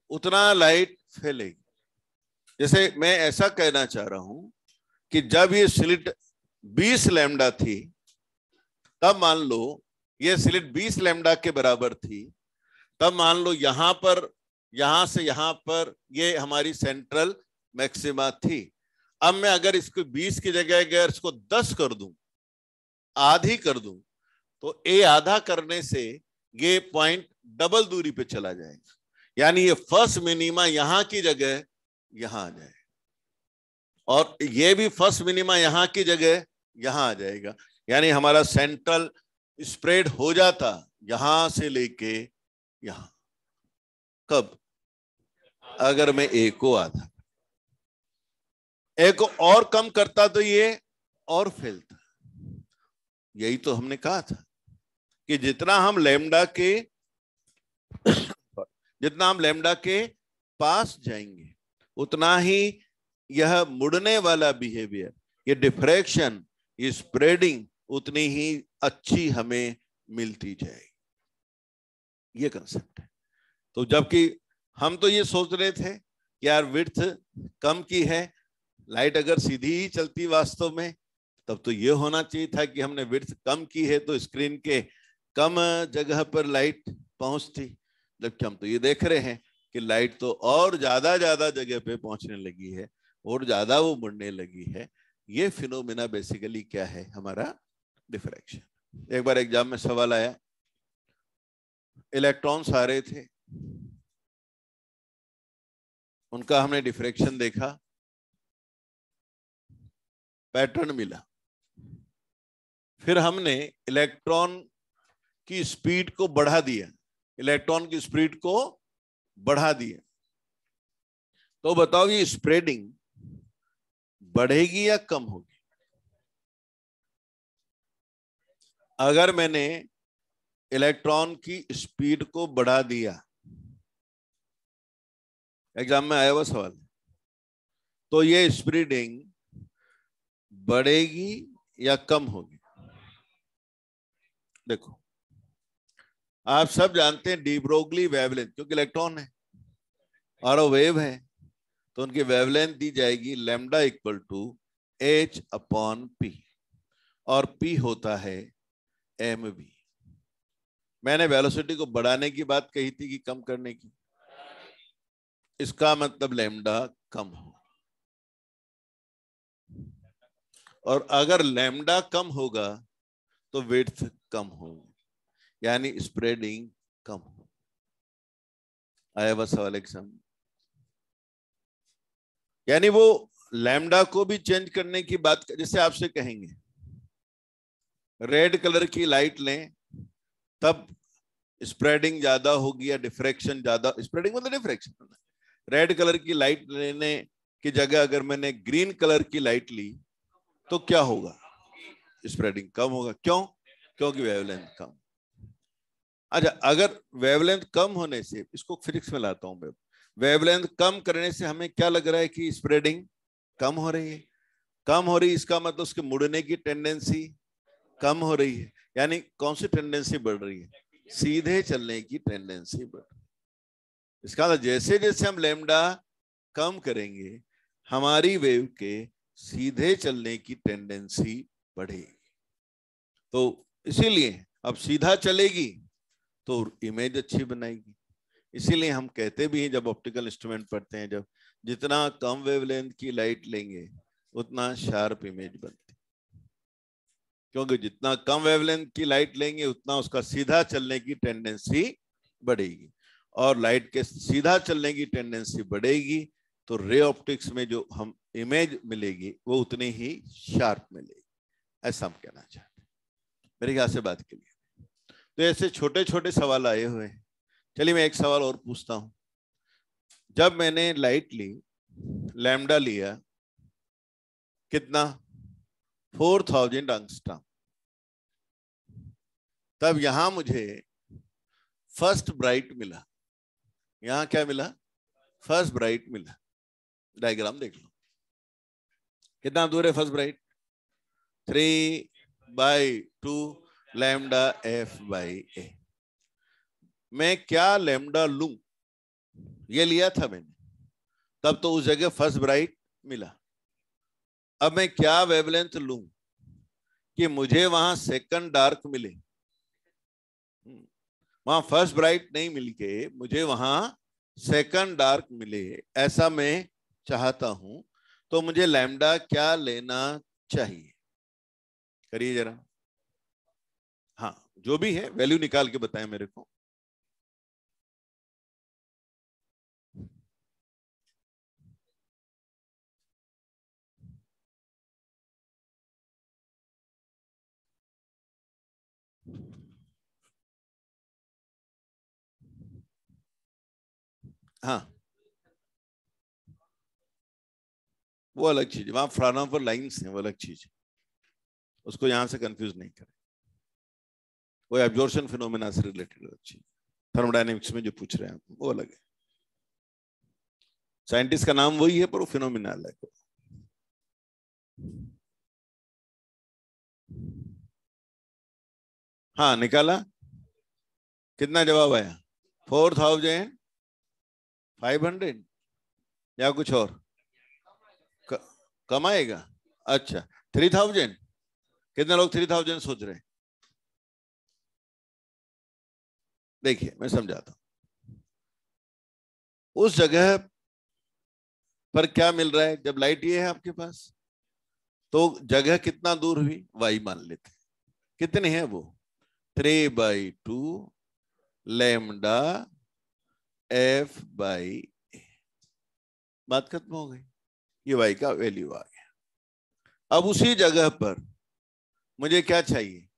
उतना लाइट फैलेगी। जैसे मैं ऐसा कहना चाह रहा हूं कि जब ये स्लिट 20 लैम्डा थी, तब मान लो ये स्लिट 20 लैम्डा के बराबर थी, तब मान लो यहां पर, यहां से यहां पर ये हमारी सेंट्रल मैक्सिमा थी। अब मैं अगर इसको 20 की जगह अगर इसको 10 कर दूं, आधी कर दूं, तो ए आधा करने से ये पॉइंट डबल दूरी पे चला जाएगा। यानी ये फर्स्ट मिनिमा यहां की जगह यहां आ जाएगा, और ये भी फर्स्ट मिनिमा यहां की जगह यहां आ जाएगा। यानी हमारा सेंट्रल स्प्रेड हो जाता यहां से लेके यहां। कब? अगर मैं ए को आधा, ए को और कम करता तो ये और फैलता। यही तो हमने कहा था कि जितना हम लैम्डा के पास जाएंगे, उतना ही यह मुड़ने वाला बिहेवियर, ये डिफ्रैक्शन, ये स्प्रेडिंग उतनी ही अच्छी हमें मिलती जाएगी। ये कंसेप्ट है। तो जबकि हम तो ये सोच रहे थे कि यार विड्थ कम की है, लाइट अगर सीधी ही चलती वास्तव में, तब तो ये होना चाहिए था कि हमने विड्थ कम की है तो स्क्रीन के कम जगह पर लाइट पहुंचती। जबकि हम तो ये देख रहे हैं कि लाइट तो और ज्यादा जगह पे पहुंचने लगी है और ज्यादा वो मुड़ने लगी है। ये फिनोमिना बेसिकली क्या है? हमारा डिफ्रैक्शन। एक बार एग्जाम में सवाल आया, इलेक्ट्रॉन्स आ रहे थे, उनका हमने डिफ्रैक्शन देखा, पैटर्न मिला, फिर हमने इलेक्ट्रॉन की स्पीड को बढ़ा दिया, इलेक्ट्रॉन की स्पीड को बढ़ा दिया, तो बताओ ये स्प्रेडिंग बढ़ेगी या कम होगी? अगर मैंने इलेक्ट्रॉन की स्पीड को बढ़ा दिया, एग्जाम में आया हुआ सवाल, तो ये स्प्रेडिंग बढ़ेगी या कम होगी? देखो, आप सब जानते हैं डी ब्रोगली वेवलेंथ, क्योंकि इलेक्ट्रॉन है और वो वेव है, तो उनकी वेवलेंथ दी जाएगी लैम्डा इक्वल टू h/p, और p होता है mv। मैंने वेलोसिटी को बढ़ाने की बात कही थी कि कम करने की? इसका मतलब लैम्डा कम हो, और अगर लैम्डा कम होगा तो विड्थ कम होगी, यानी स्प्रेडिंग कम हो। आया बस सवाल एक समझ? यानी वो लैम्डा को भी चेंज करने की बात, जैसे आपसे कहेंगे रेड कलर की लाइट लें तब स्प्रेडिंग ज्यादा होगी या डिफ्रैक्शन ज्यादा? स्प्रेडिंग मतलब डिफ्रैक्शन। रेड कलर की लाइट लेने की जगह अगर मैंने ग्रीन कलर की लाइट ली तो क्या होगा? स्प्रेडिंग कम होगा। क्यों? क्योंकि वेवलेंथ कम। अच्छा, अगर वेवलेंथ कम होने से, इसको फिजिक्स में लाता हूं मैं, वेवलेंथ कम करने से हमें क्या लग रहा है कि स्प्रेडिंग कम हो रही है? कम हो रही, इसका मतलब उसके मुड़ने की टेंडेंसी कम हो रही है। यानी कौन सी टेंडेंसी बढ़ रही है? सीधे चलने की टेंडेंसी बढ़ रही है। इसका मतलब जैसे जैसे हम लैम्डा कम करेंगे हमारी वेव के सीधे चलने की टेंडेंसी बढ़ेगी। तो इसीलिए अब सीधा चलेगी तो इमेज अच्छी बनाएगी। इसीलिए हम कहते भी हैं जब ऑप्टिकल इंस्ट्रूमेंट पढ़ते हैं, जब जितना कम वेवलेंथ की लाइट लेंगे उतना शार्प इमेज बनती, क्योंकि जितना कम वेवलेंथ की लाइट लेंगे उतना उसका सीधा चलने की टेंडेंसी बढ़ेगी, और लाइट के सीधा चलने की टेंडेंसी बढ़ेगी तो रे ऑप्टिक्स में जो हम इमेज मिलेगी वो उतनी ही शार्प मिलेगी। ऐसा हम कहना चाहते हैं, मेरे ख्याल से बात के लिए। तो ऐसे छोटे छोटे सवाल आए हुए हैं। चलिए मैं एक सवाल और पूछता हूं। जब मैंने लाइट ली, लैम्डा लिया, कितना 4000 एंगस्ट्रॉम, तब यहां मुझे फर्स्ट ब्राइट मिला। यहां क्या मिला? फर्स्ट ब्राइट मिला। डायग्राम देख लो, कितना दूर है first bright? 3/2 lambda f by a. मैं क्या लैम्डा लूं, ये लिया था मैंने, तब तो उस जगह फर्स्ट ब्राइट मिला। अब मैं क्या वेवलेंथ लूं कि मुझे वहां सेकंड डार्क मिले? वहां फर्स्ट ब्राइट नहीं मिलके मुझे वहां सेकंड डार्क मिले, ऐसा मैं चाहता हूं। तो मुझे लैम्डा क्या लेना चाहिए? करिए जरा। हाँ, जो भी है वैल्यू निकाल के बताएं मेरे को। हाँ, वो अलग चीज है, वहां फ्रानहोफर लाइंस हैं, वो अलग चीज है, उसको यहां से कंफ्यूज नहीं करें। वो एब्जॉर्प्शन फिनोमेना से रिलेटेड अलग चीज, थर्मोडायनेमिक्स में जो पूछ रहे हैं वो अलग है। साइंटिस्ट का नाम वही है पर वो फिनोमेना अलग है। हाँ, निकाला। कितना जवाब आया? 4500 या कुछ और? कम आएगा? अच्छा, 3000। कितने लोग 3000 सोच रहे हैं? देखिए मैं समझाता हूं। उस जगह पर क्या मिल रहा है? जब लाइट ये है आपके पास, तो जगह कितना दूर हुई? वाई मान लेते हैं। कितने हैं वो? 3/2 लैम्डा एफ बाई ए। बात खत्म हो गई, ये वाई का वैल्यू आ गया। अब उसी जगह पर मुझे क्या चाहिए?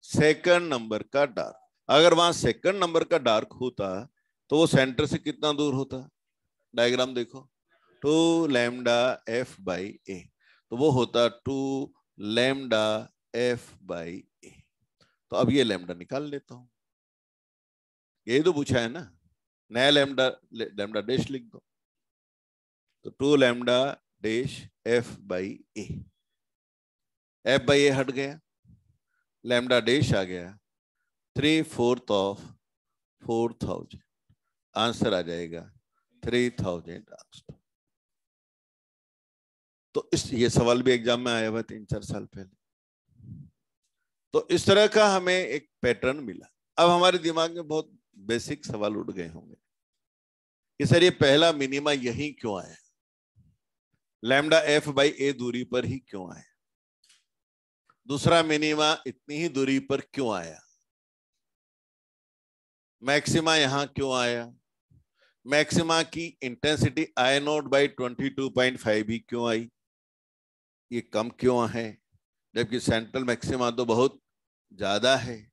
सेकंड नंबर का डार्क। अगर वहां सेकंड नंबर का डार्क होता तो वो सेंटर से कितना दूर होता? डायग्राम देखो, 2 लैम्डा एफ बाई ए, तो वो होता 2 लैम्डा एफ बाई ए। तो अब ये लैम्डा निकाल लेता हूं, यही तो पूछा है ना। नया लैम्डा, लैम्डा डैश लिख दो, तो 2 lambda dash f by a. F by a हट गया, लैम्डा डैश आ गया, 3/4 ऑफ 4000। आंसर आ जाएगा 3000 आंसर। तो इस ये सवाल भी एग्जाम में आया हुआ 3-4 साल पहले। तो इस तरह का हमें एक पैटर्न मिला। अब हमारे दिमाग में बहुत बेसिक सवाल उठ गए होंगे कि सर ये पहला मिनिमा यही क्यों आया, लैम्डा एफ बाई ए दूरी पर ही क्यों आया, दूसरा मिनिमा इतनी ही दूरी पर क्यों आया, मैक्सिमा यहां क्यों आया, मैक्सिमा की इंटेंसिटी आई नॉट बाई 22.5 ही क्यों आई, ये कम क्यों है, जबकि सेंट्रल मैक्सिमा तो बहुत ज्यादा है,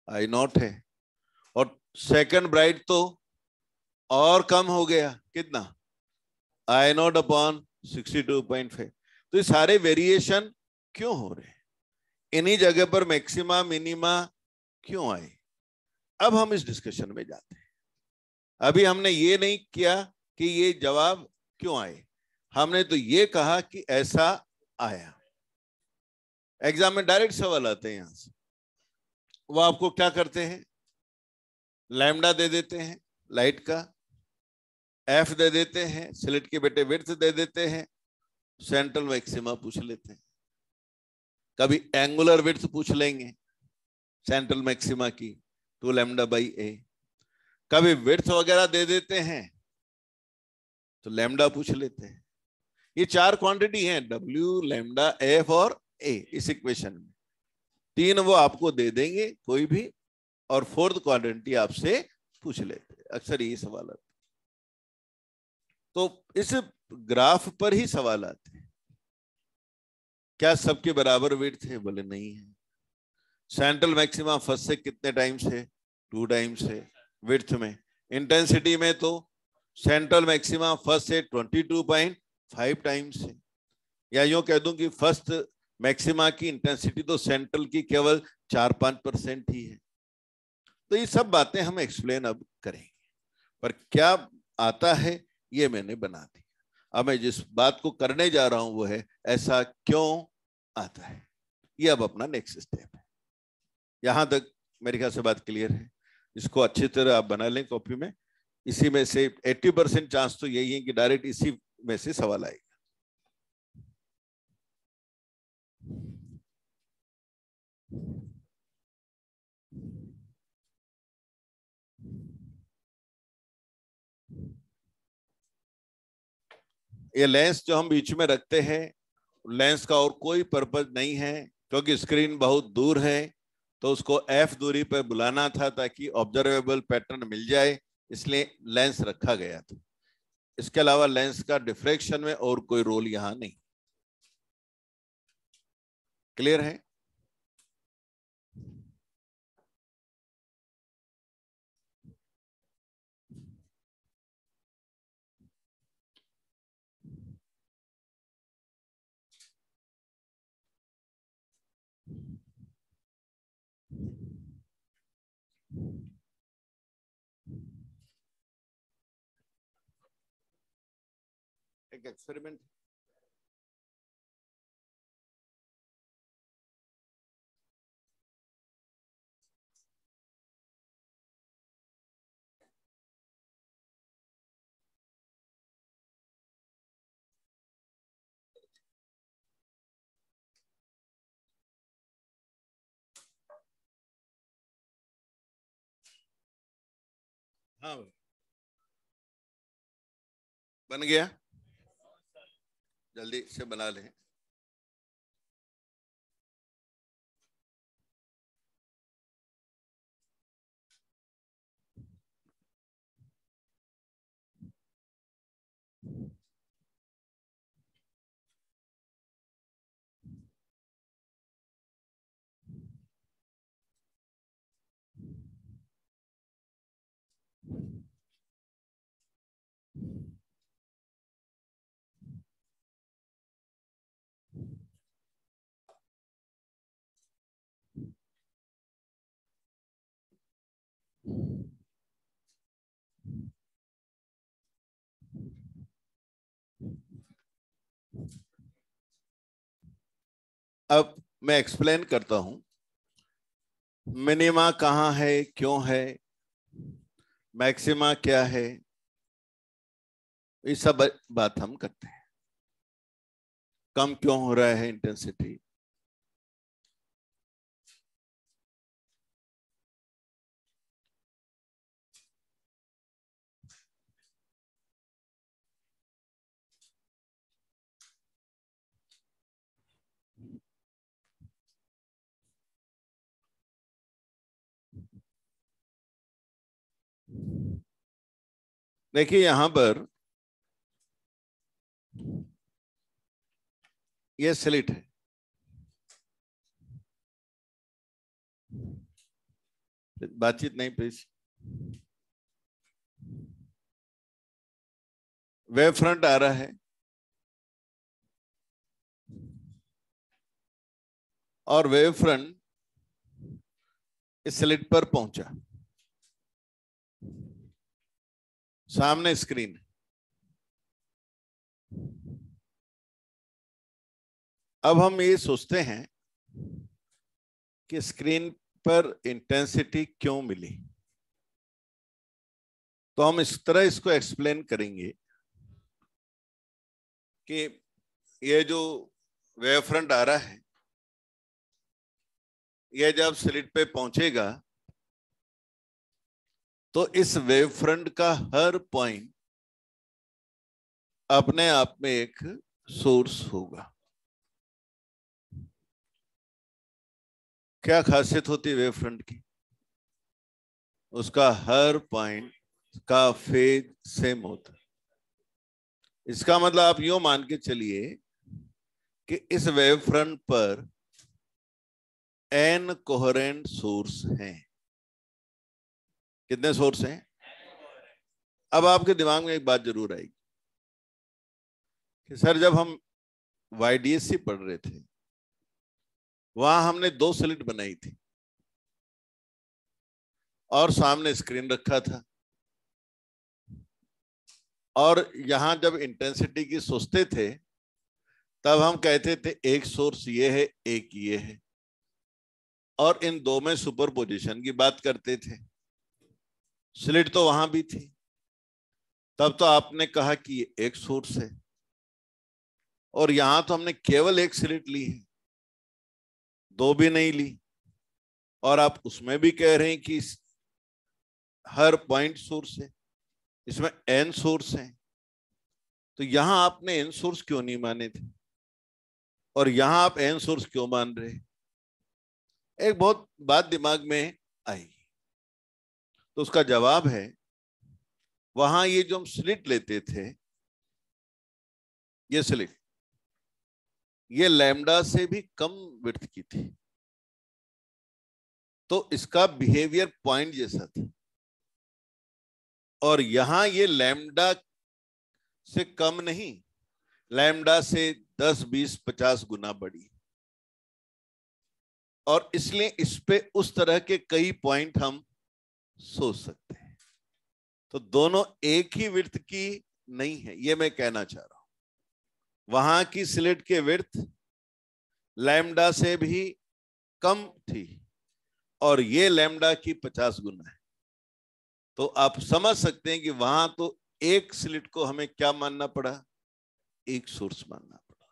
आई नॉट है, और सेकंड ब्राइट तो और कम हो गया, कितना? आई नॉट अपॉन 62.5। तो ये सारे वेरिएशन क्यों हो रहे हैं, इन्हीं जगह पर मैक्सिमा मिनिमा क्यों आए? अब हम इस डिस्कशन में जाते हैं। अभी हमने ये नहीं किया कि ये जवाब क्यों आए, हमने तो ये कहा कि ऐसा आया। एग्जाम में डायरेक्ट सवाल आते हैं, यहां से वो आपको क्या करते हैं, लैम्डा दे देते हैं, लाइट का, एफ दे देते हैं, स्लिट के बेटे विड्थ दे देते हैं, सेंट्रल मैक्सिमा पूछ लेते हैं। कभी एंगुलर विड्थ पूछ लेंगे सेंट्रल मैक्सिमा की 2 लैम्डा बाई ए, कभी विड्थ वगैरह दे देते हैं तो लैम्डा पूछ लेते हैं। ये 4 क्वांटिटी हैं, डब्ल्यू, लैम्डा, एफ और ए इस इक्वेशन में। 3 वो आपको दे देंगे कोई भी, और 4th क्वांटिटी आपसे पूछ लेते हैं। अक्सर यही सवाल आता है। तो इस ग्राफ पर ही सवाल आते हैं, क्या सबके बराबर विड्थ है? बोले नहीं है। सेंट्रल मैक्सिमा फर्स्ट से कितने टाइम्स है? 2 टाइम्स है। विड्थ में, इंटेंसिटी में तो सेंट्रल मैक्सिमा फर्स्ट से 22.5 टाइम्स है। या यूं कह दूं कि फर्स्ट मैक्सिमा की इंटेंसिटी तो सेंट्रल की केवल 4-5% ही है। तो ये सब बातें हम एक्सप्लेन अब करेंगे, पर क्या आता है ये मैंने बना दिया। अब मैं जिस बात को करने जा रहा हूं वो है ऐसा क्यों आता है। ये अब अपना नेक्स्ट स्टेप है। यहां तक मेरे ख्याल से बात क्लियर है। इसको अच्छी तरह आप बना लें कॉपी में। इसी में से 80% चांस तो यही है कि डायरेक्ट इसी में से सवाल आएगा। ये लेंस जो हम बीच में रखते हैं, लेंस का और कोई पर्पज नहीं है, क्योंकि स्क्रीन बहुत दूर है तो उसको एफ दूरी पर बुलाना था ताकि ऑब्जर्वेबल पैटर्न मिल जाए, इसलिए लेंस रखा गया था। इसके अलावा लेंस का डिफ्रैक्शन में और कोई रोल यहां नहीं। क्लियर है? एक एक्सपेरिमेंट। हाँ बन गया, जल्दी से बना लें। अब मैं एक्सप्लेन करता हूं मिनिमा कहां है, क्यों है, मैक्सिमा क्या है, ये सब बात हम करते हैं। कम क्यों हो रहा है इंटेंसिटी, देखिए यहां पर ये स्लिट है, बातचीत नहीं प्लीज। वेव फ्रंट आ रहा है और वेव फ्रंट इस स्लिट पर पहुंचा, सामने स्क्रीन। अब हम ये सोचते हैं कि स्क्रीन पर इंटेंसिटी क्यों मिली। तो हम इस तरह इसको एक्सप्लेन करेंगे कि ये जो वेव फ्रंट आ रहा है, ये जब स्लिट पे पहुंचेगा तो इस वेव फ्रंट का हर पॉइंट अपने आप में एक सोर्स होगा। क्या खासियत होती है वेव फ्रंट की? उसका हर पॉइंट का फेज सेम होता है। इसका मतलब आप यूं मान के चलिए कि इस वेव फ्रंट पर n कोहेरेंट सोर्स हैं। कितने सोर्स हैं? अब आपके दिमाग में एक बात जरूर आएगी कि सर जब हम YDSC पढ़ रहे थे वहां हमने 2 स्लिट बनाई थी और सामने स्क्रीन रखा था, और यहां जब इंटेंसिटी की सोचते थे तब हम कहते थे एक सोर्स ये है, एक ये है, और इन दो में सुपरपोजिशन की बात करते थे। स्लिट तो वहां भी थी, तब तो आपने कहा कि ये एक सोर्स है, और यहां तो हमने केवल एक स्लिट ली है, 2 भी नहीं ली, और आप उसमें भी कह रहे हैं कि हर पॉइंट सोर्स है, इसमें n सोर्स है। तो यहां आपने n सोर्स क्यों नहीं माने थे और यहां आप n सोर्स क्यों मान रहे? एक बहुत बात दिमाग में आई, तो उसका जवाब है वहां ये जो हम स्लिट लेते थे, ये स्लिट ये लैम्डा से भी कम विड्थ की थी, तो इसका बिहेवियर पॉइंट जैसा था, और यहां ये लैम्डा से कम नहीं, लैम्डा से 10, 20, 50 गुना बड़ी, और इसलिए इस पे उस तरह के कई पॉइंट हम सोच सकते हैं। तो दोनों एक ही विड्थ की नहीं है, ये मैं कहना चाह रहा हूं। वहां की स्लिट के विड्थ लैम्डा से भी कम थी और ये लैम्डा की 50 गुना है। तो आप समझ सकते हैं कि वहां तो एक स्लिट को हमें क्या मानना पड़ा? एक सोर्स मानना पड़ा,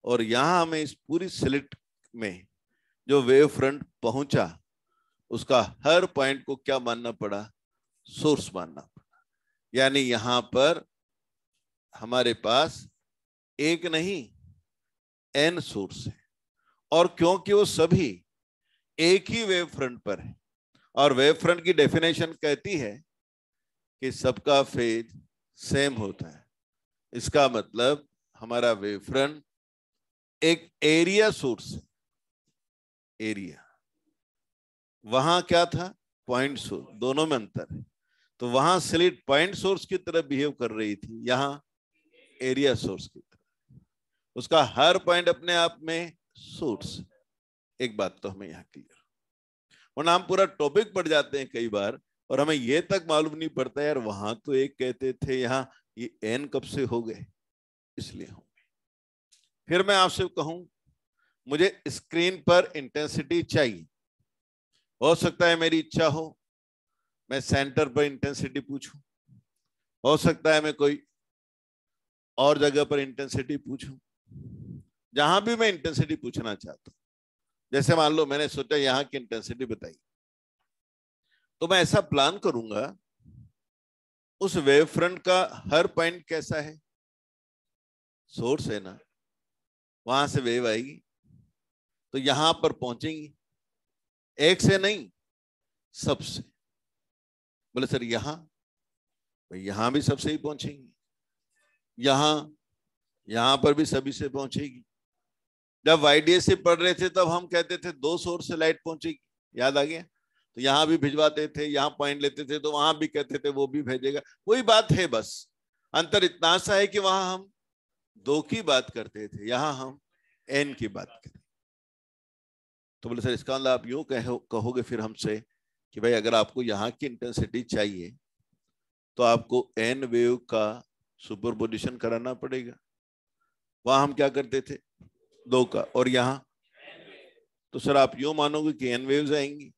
और यहां हमें इस पूरी स्लिट में जो वेव फ्रंट पहुंचा उसका हर पॉइंट को क्या मानना पड़ा? सोर्स मानना पड़ा। यानी यहां पर हमारे पास एक नहीं n सोर्स है, और क्योंकि वो सभी एक ही वेव फ्रंट पर है, और वेव फ्रंट की डेफिनेशन कहती है कि सबका फेज सेम होता है, इसका मतलब हमारा वेव फ्रंट एक एरिया सोर्स है। एरिया वहां क्या था? पॉइंट सोर्स, दोनों में अंतर है। तो वहां स्लिट पॉइंट सोर्स की तरह बिहेव कर रही थी, यहां एरिया सोर्स की तरह। उसका हर पॉइंट अपने आप में सोर्स। एक बात तो हमें यहाँ क्लियर, वरना हम पूरा टॉपिक पढ़ जाते हैं कई बार और हमें यह तक मालूम नहीं पड़ता यार वहां तो एक कहते थे, यहाँ ये n कब से हो गए? इसलिए हो गए। फिर मैं आपसे कहूं मुझे स्क्रीन पर इंटेंसिटी चाहिए, हो सकता है मेरी इच्छा हो मैं सेंटर पर इंटेंसिटी पूछूं, हो सकता है मैं कोई और जगह पर इंटेंसिटी पूछूं। जहां भी मैं इंटेंसिटी पूछना चाहता हूं, जैसे मान लो मैंने सोचा यहां की इंटेंसिटी बताई, तो मैं ऐसा प्लान करूंगा उस वेव फ्रंट का हर पॉइंट कैसा है? सोर्स है ना, वहां से वेव आएगी तो यहां पर पहुंचेंगी, एक से नहीं सबसे। बोले सर यहां, भाई यहां भी सबसे ही पहुंचेंगी, यहां पर भी सभी से पहुंचेगी। जब YDSC पढ़ रहे थे तब हम कहते थे 2 सोर्स से लाइट पहुंचेगी, याद आ गया? तो यहां भी भिजवाते थे, यहां पॉइंट लेते थे तो वहां भी कहते थे वो भी भेजेगा। वही बात है, बस अंतर इतना सा है कि वहां हम 2 की बात करते थे, यहां हम n की बात करें। तो बोले सर इसका मतलब आप यूं कहोगे फिर हमसे कि भाई अगर आपको यहाँ की इंटेंसिटी चाहिए तो आपको n वेव का सुपरपोजिशन कराना पड़ेगा। वहां हम क्या करते थे? 2 का, और यहाँ तो सर आप यूं मानोगे कि n वेव्स आएंगी,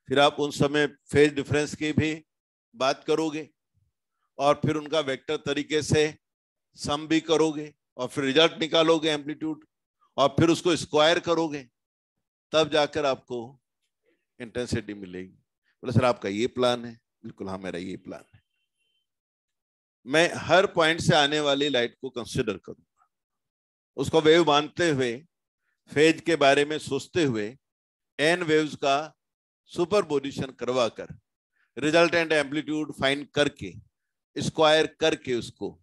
फिर आप उन समय फेज डिफरेंस की भी बात करोगे और फिर उनका वेक्टर तरीके से सम भी करोगे और फिर रिजल्ट निकालोगे एम्पलीट्यूड और फिर उसको स्क्वायर करोगे, तब जाकर आपको इंटेंसिटी मिलेगी। बोले सर आपका ये प्लान है? बिल्कुल हाँ, मेरा ये प्लान है। मैं हर पॉइंट से आने वाली लाइट को कंसिडर करूंगा, उसको वेव मानते हुए, फेज के बारे में सोचते हुए, एन वेव्स का सुपरपोजिशन करवाकर रिजल्टेंट एम्पलीट्यूड फाइंड करके स्क्वायर करके उसको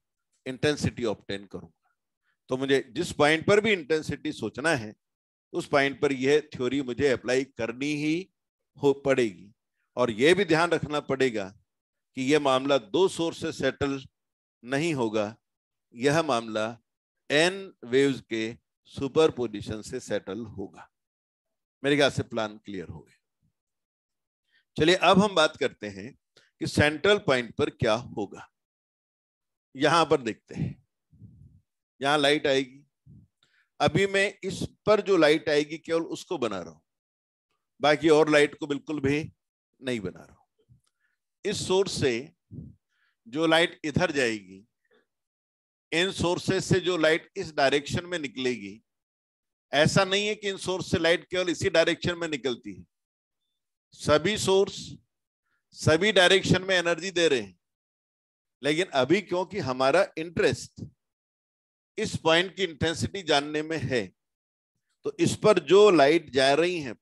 इंटेंसिटी ऑब्टेन करूंगा। तो मुझे जिस पॉइंट पर भी इंटेंसिटी सोचना है उस पॉइंट पर यह थ्योरी मुझे अप्लाई करनी ही हो पड़ेगी। और यह भी ध्यान रखना पड़ेगा कि यह मामला दो सोर्स से सेटल नहीं होगा, यह मामला एन वेव्स के सुपरपोजिशन से सेटल होगा। मेरे ख्याल से प्लान क्लियर हो गया। चलिए अब हम बात करते हैं कि सेंट्रल पॉइंट पर क्या होगा। यहां पर देखते हैं, यहां लाइट आएगी। अभी मैं इस पर जो लाइट आएगी केवल उसको बना रहा हूं, बाकी और लाइट को बिल्कुल भी नहीं बना रहा हूं। इस सोर्स से जो लाइट इधर जाएगी, इन सोर्सेस से जो लाइट इस डायरेक्शन में निकलेगी, ऐसा नहीं है कि इन सोर्स से लाइट केवल इसी डायरेक्शन में निकलती है। सभी सोर्स सभी डायरेक्शन में एनर्जी दे रहे हैं, लेकिन अभी क्योंकि हमारा इंटरेस्ट इस पॉइंट की इंटेंसिटी जानने में है, तो इस पर जो लाइट जा रही है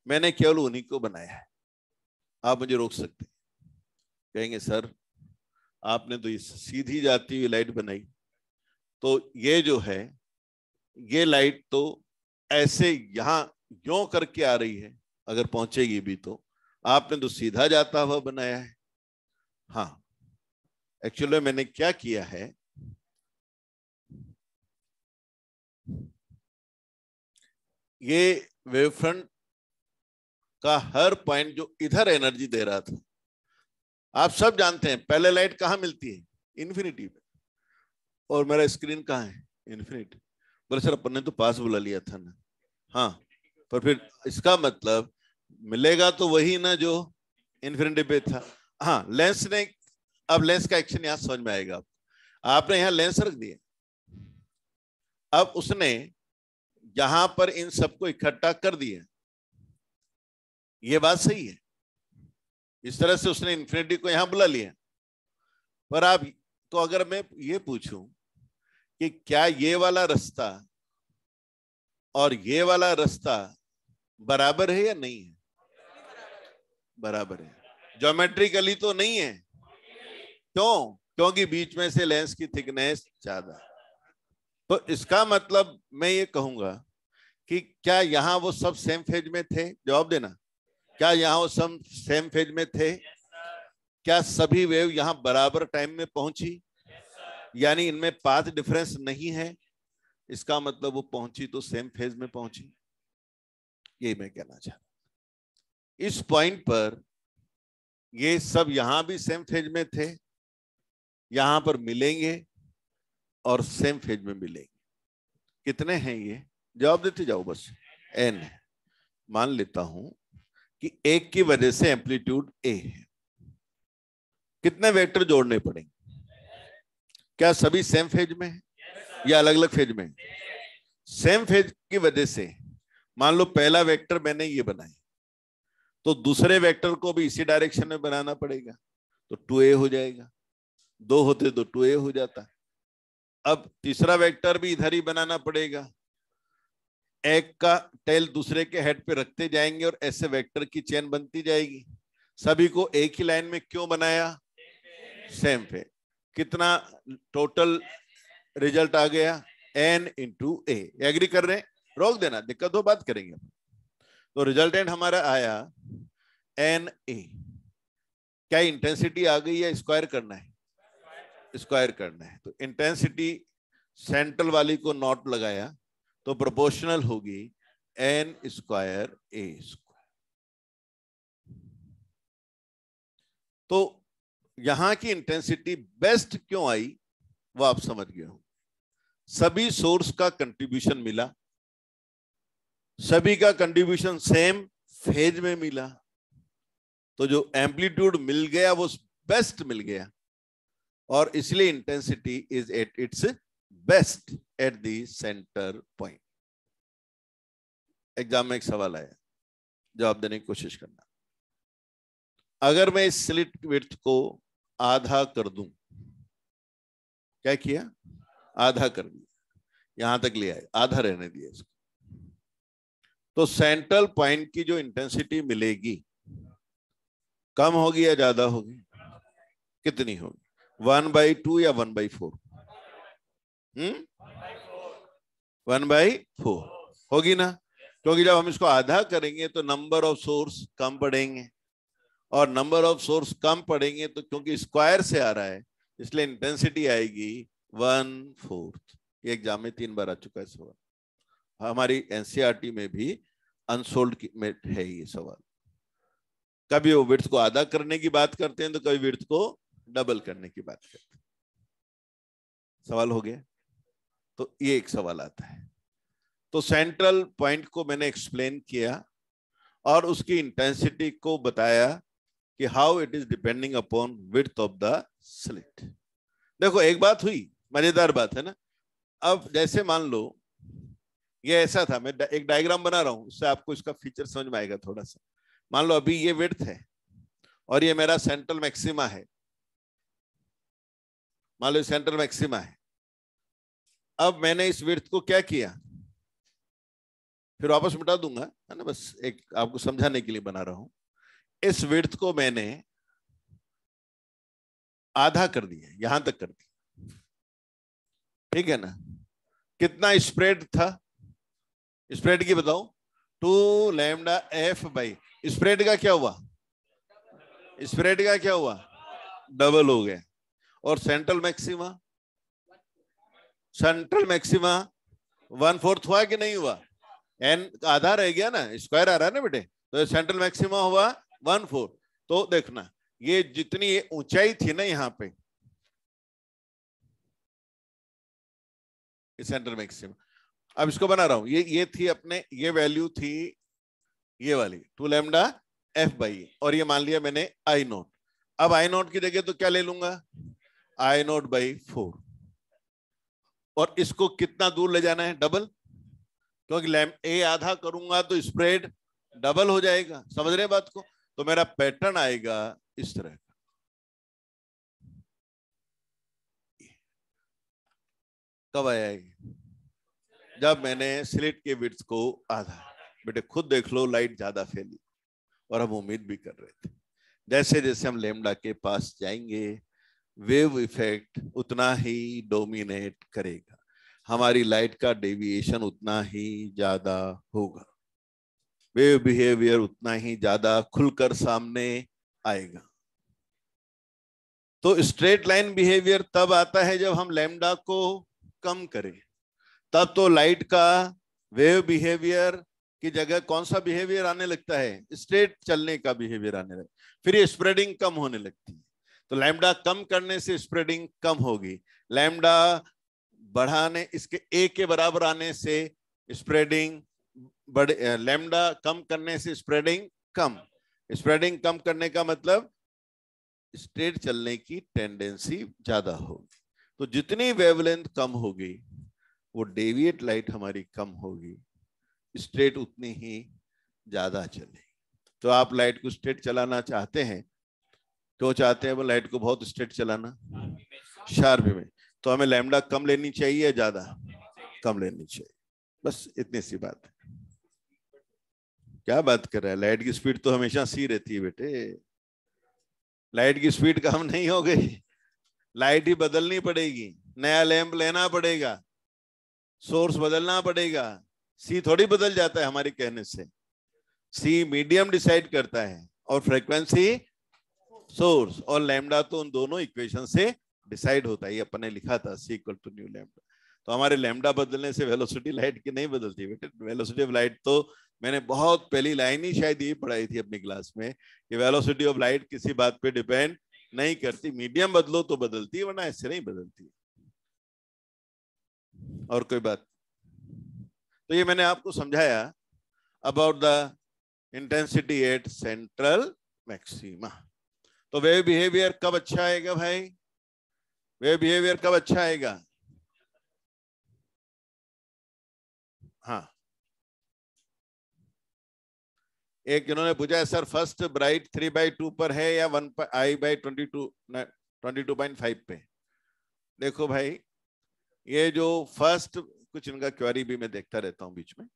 मैंने केवल उन्हीं को बनाया है। आप मुझे रोक सकते हैं, कहेंगे सर आपने तो इस सीधी जाती हुई लाइट बनाई, तो ये जो है ये लाइट तो ऐसे यहां यों करके आ रही है, अगर पहुंचेगी भी तो आपने तो सीधा जाता हुआ बनाया है। हाँ, एक्चुअली मैंने क्या किया है, ये वेवफ्रंट का हर पॉइंट जो इधर एनर्जी दे रहा था, आप सब जानते हैं पहले लाइट कहां मिलती है? इन्फिनिटी पे। और मेरा स्क्रीन कहां है? इन्फिनिटी। बोले सर अपन ने तो पास बुला लिया था ना। हाँ, पर फिर इसका मतलब मिलेगा तो वही ना जो इन्फिनिटी पे था। हाँ, लेंस ने, अब लेंस का एक्शन यहां समझ में आएगा। आपने यहां लेंस रख दिया, अब उसने यहां पर इन सबको इकट्ठा कर दिया, ये बात सही है। इस तरह से उसने इन्फिनिटी को यहां बुला लिया। पर आप तो अगर मैं ये पूछूं कि क्या ये वाला रास्ता और ये वाला रास्ता बराबर है या नहीं है? बराबर है। ज्योमेट्रिकली तो नहीं है। क्यों? क्योंकि बीच में से लेंस की थिकनेस ज्यादा। तो इसका मतलब मैं ये कहूंगा कि क्या यहां वो सब सेम फेज में थे? जवाब देना। क्या यहां वो सब सेम फेज में थे? क्या सभी वेव यहां बराबर टाइम में पहुंची? यानी इनमें पाथ डिफरेंस नहीं है, इसका मतलब वो पहुंची तो सेम फेज में पहुंची। यही मैं कहना चाहता हूं। इस पॉइंट पर ये सब यहां भी सेम फेज में थे, यहां पर मिलेंगे और सेम फेज में मिलेंगे। कितने हैं ये? जवाब देते जाओ बस। एन है। मान लेता हूं कि एक की वजह से एम्पलीट्यूड ए है। कितने वेक्टर जोड़ने पड़ेंगे? क्या सभी सेम फेज में है या अलग अलग फेज में? सेम फेज की वजह से मान लो पहला वेक्टर मैंने ये बनाया, तो दूसरे वेक्टर को भी इसी डायरेक्शन में बनाना पड़ेगा, तो 2a हो जाएगा। 2 होते तो 2a हो जाता। अब तीसरा वेक्टर भी इधर ही बनाना पड़ेगा, एक का टेल दूसरे के हेड पे रखते जाएंगे और ऐसे वेक्टर की चेन बनती जाएगी। सभी को एक ही लाइन में क्यों बनाया? Same phase. कितना टोटल रिजल्ट आ गया? n इंटू ए। एग्री कर रहे हैं? रोक देना, दिक्कत हो बात करेंगे। तो रिजल्टेंट हमारा आया एन ए। क्या इंटेंसिटी आ गई या स्क्वायर करना है? स्क्वायर करना है। तो इंटेंसिटी सेंट्रल वाली को नॉट लगाया तो प्रोपोर्शनल होगी एन स्क्वायर ए स्क्वायर। तो यहां की इंटेंसिटी बेस्ट क्यों आई वो आप समझ गए हो। सभी सोर्स का कंट्रीब्यूशन मिला, सभी का कंट्रीब्यूशन सेम फेज में मिला, तो जो एम्पलीट्यूड मिल गया वो बेस्ट मिल गया, और इसलिए intensity is at its best at the centre point. Exam में एक सवाल आया, जवाब देने की कोशिश करना। अगर मैं इस स्लिट विड्थ को आधा कर दूं, क्या किया, आधा कर दिया, यहां तक ले आए, आधा रहने दिया इसको, तो सेंट्रल पॉइंट की जो इंटेंसिटी मिलेगी कम होगी या ज्यादा होगी? कितनी होगी? 1/2 या 1/4? 1/4 होगी ना, क्योंकि जब हम इसको आधा करेंगे तो नंबर ऑफ सोर्स कम पड़ेंगे, और नंबर ऑफ सोर्स कम पड़ेंगे तो क्योंकि स्क्वायर से आ रहा है इसलिए इंटेंसिटी आएगी 1/4। ये एग्जाम में 3 बार आ चुका है सवाल, हमारी एनसीईआरटी में भी अनसोल्ड में है ये सवाल। कभी वो विड्थ को आधा करने की बात करते हैं तो कभी विड्थ को डबल करने की बात करते हैं। सवाल हो गया? तो ये एक सवाल आता है। तो सेंट्रल पॉइंट को मैंने एक्सप्लेन किया और उसकी इंटेंसिटी को बताया कि how it is depending upon width of the slit. देखो एक बात हुई, मजेदार बात है ना। अब जैसे मान लो ये ऐसा था, मैं एक डायग्राम बना रहा हूं, उससे आपको इसका फीचर समझ में आएगा थोड़ा सा। मान लो अभी ये विड्थ है और ये मेरा सेंट्रल मैक्सिमा है, मान लो सेंट्रल मैक्सिमा है। अब मैंने इस विड्थ को क्या किया, फिर वापस मिटा दूंगा, है ना, बस एक आपको समझाने के लिए बना रहा हूं। इस विड्थ को मैंने आधा कर दिया, यहां तक कर दिया, ठीक है ना। कितना स्प्रेड था, स्प्रेड की बताओ, 2 लैम्डा एफ बाई, स्प्रेड का क्या हुआ, स्प्रेड का क्या हुआ, डबल हो गया। और सेंट्रल मैक्सिमा, सेंट्रल मैक्सिमा 1/4 हुआ कि नहीं हुआ, एन आधा रह गया ना, स्क्वायर आ रहा है ना बेटे, तो सेंट्रल मैक्सिमा हुआ 1/4। तो देखना ये जितनी ऊंचाई थी ना यहाँ पे, सेंट्रल मैक्सिमा, अब इसको बना रहा हूं, ये थी अपने, ये वैल्यू थी ये वाली 2 लैम्डा एफ बाई, और ये मान लिया मैंने आई नोट। अब आई नोट की जगह तो क्या ले लूंगा, आई नोट बाई 4, और इसको कितना दूर ले जाना है, डबल, क्योंकि ए आधा करूंगा तो स्प्रेड डबल हो जाएगा। समझ रहे हैं बात को? तो मेरा पैटर्न आएगा इस तरह का। कब आया ये, जब मैंने स्लिट के विड्थ को आधा, बेटे खुद देख लो लाइट ज्यादा फैली, और हम उम्मीद भी कर रहे थे जैसे जैसे हम लैम्डा के पास जाएंगे वेव इफेक्ट उतना ही डोमिनेट करेगा, हमारी लाइट का डेविएशन उतना ही ज्यादा होगा, वेव बिहेवियर उतना ही ज्यादा खुलकर सामने आएगा। तो स्ट्रेट लाइन बिहेवियर तब आता है जब हम लैम्डा को कम करें, तब तो लाइट का वेव बिहेवियर की जगह कौन सा बिहेवियर आने लगता है, स्ट्रेट चलने का बिहेवियर आने लगता है, फिर ये स्प्रेडिंग कम होने लगती है। तो लैम्डा कम करने से स्प्रेडिंग कम होगी, लैम्डा बढ़ाने, इसके ए के बराबर आने से स्प्रेडिंग बढ़े, लैम्डा कम करने से स्प्रेडिंग कम, स्प्रेडिंग कम करने का मतलब स्ट्रेट चलने की टेंडेंसी ज्यादा होगी। तो जितनी वेवलेंथ कम होगी वो डेविएट लाइट हमारी कम होगी, स्ट्रेट उतनी ही ज्यादा चलेगी। तो आप लाइट को स्ट्रेट चलाना चाहते हैं, क्यों चाहते हैं वो लाइट को बहुत स्ट्रेट चलाना, शार्प में, तो हमें लैम्डा कम लेनी चाहिए या ज्यादा, कम लेनी चाहिए, बस इतनी सी बात है। क्या बात कर रहा है, लाइट की स्पीड तो हमेशा सी रहती है बेटे, लाइट की स्पीड कम नहीं हो गई, लाइट ही बदलनी पड़ेगी, नया लैंप लेना पड़ेगा, सोर्स बदलना पड़ेगा, सी थोड़ी बदल जाता है हमारे कहने से, सी मीडियम डिसाइड करता है और फ्रीक्वेंसी सोर्स, और लैम्डा तो उन दोनों इक्वेशन से डिसाइड होता है, ये अपन ने लिखा था सी इक्वल टू न्यू लैम्डा। तो हमारे लैम्डा बदलने से वेलोसिटी लाइट की नहीं बदलती बेटे, वेलोसिटी ऑफ लाइट तो मैंने बहुत पहली लाइन ही शायद यही पढ़ाई थी अपनी क्लास में कि वेलोसिटी ऑफ लाइट किसी बात पे डिपेंड नहीं करती, मीडियम बदलो तो बदलती है वरना ऐसे नहीं बदलती। और कोई बात? तो ये मैंने आपको समझाया about the intensity at central maxima. तो वेव बिहेवियर कब अच्छा आएगा भाई? वेव बिहेवियर कब अच्छा आएगा? हाँ, एक इन्होंने पूछा है सर फर्स्ट ब्राइट 3/2 पर है या 1/22.5 पे। देखो भाई, ये जो फर्स्ट, कुछ इनका क्वेरी भी मैं देखता रहता हूं बीच में।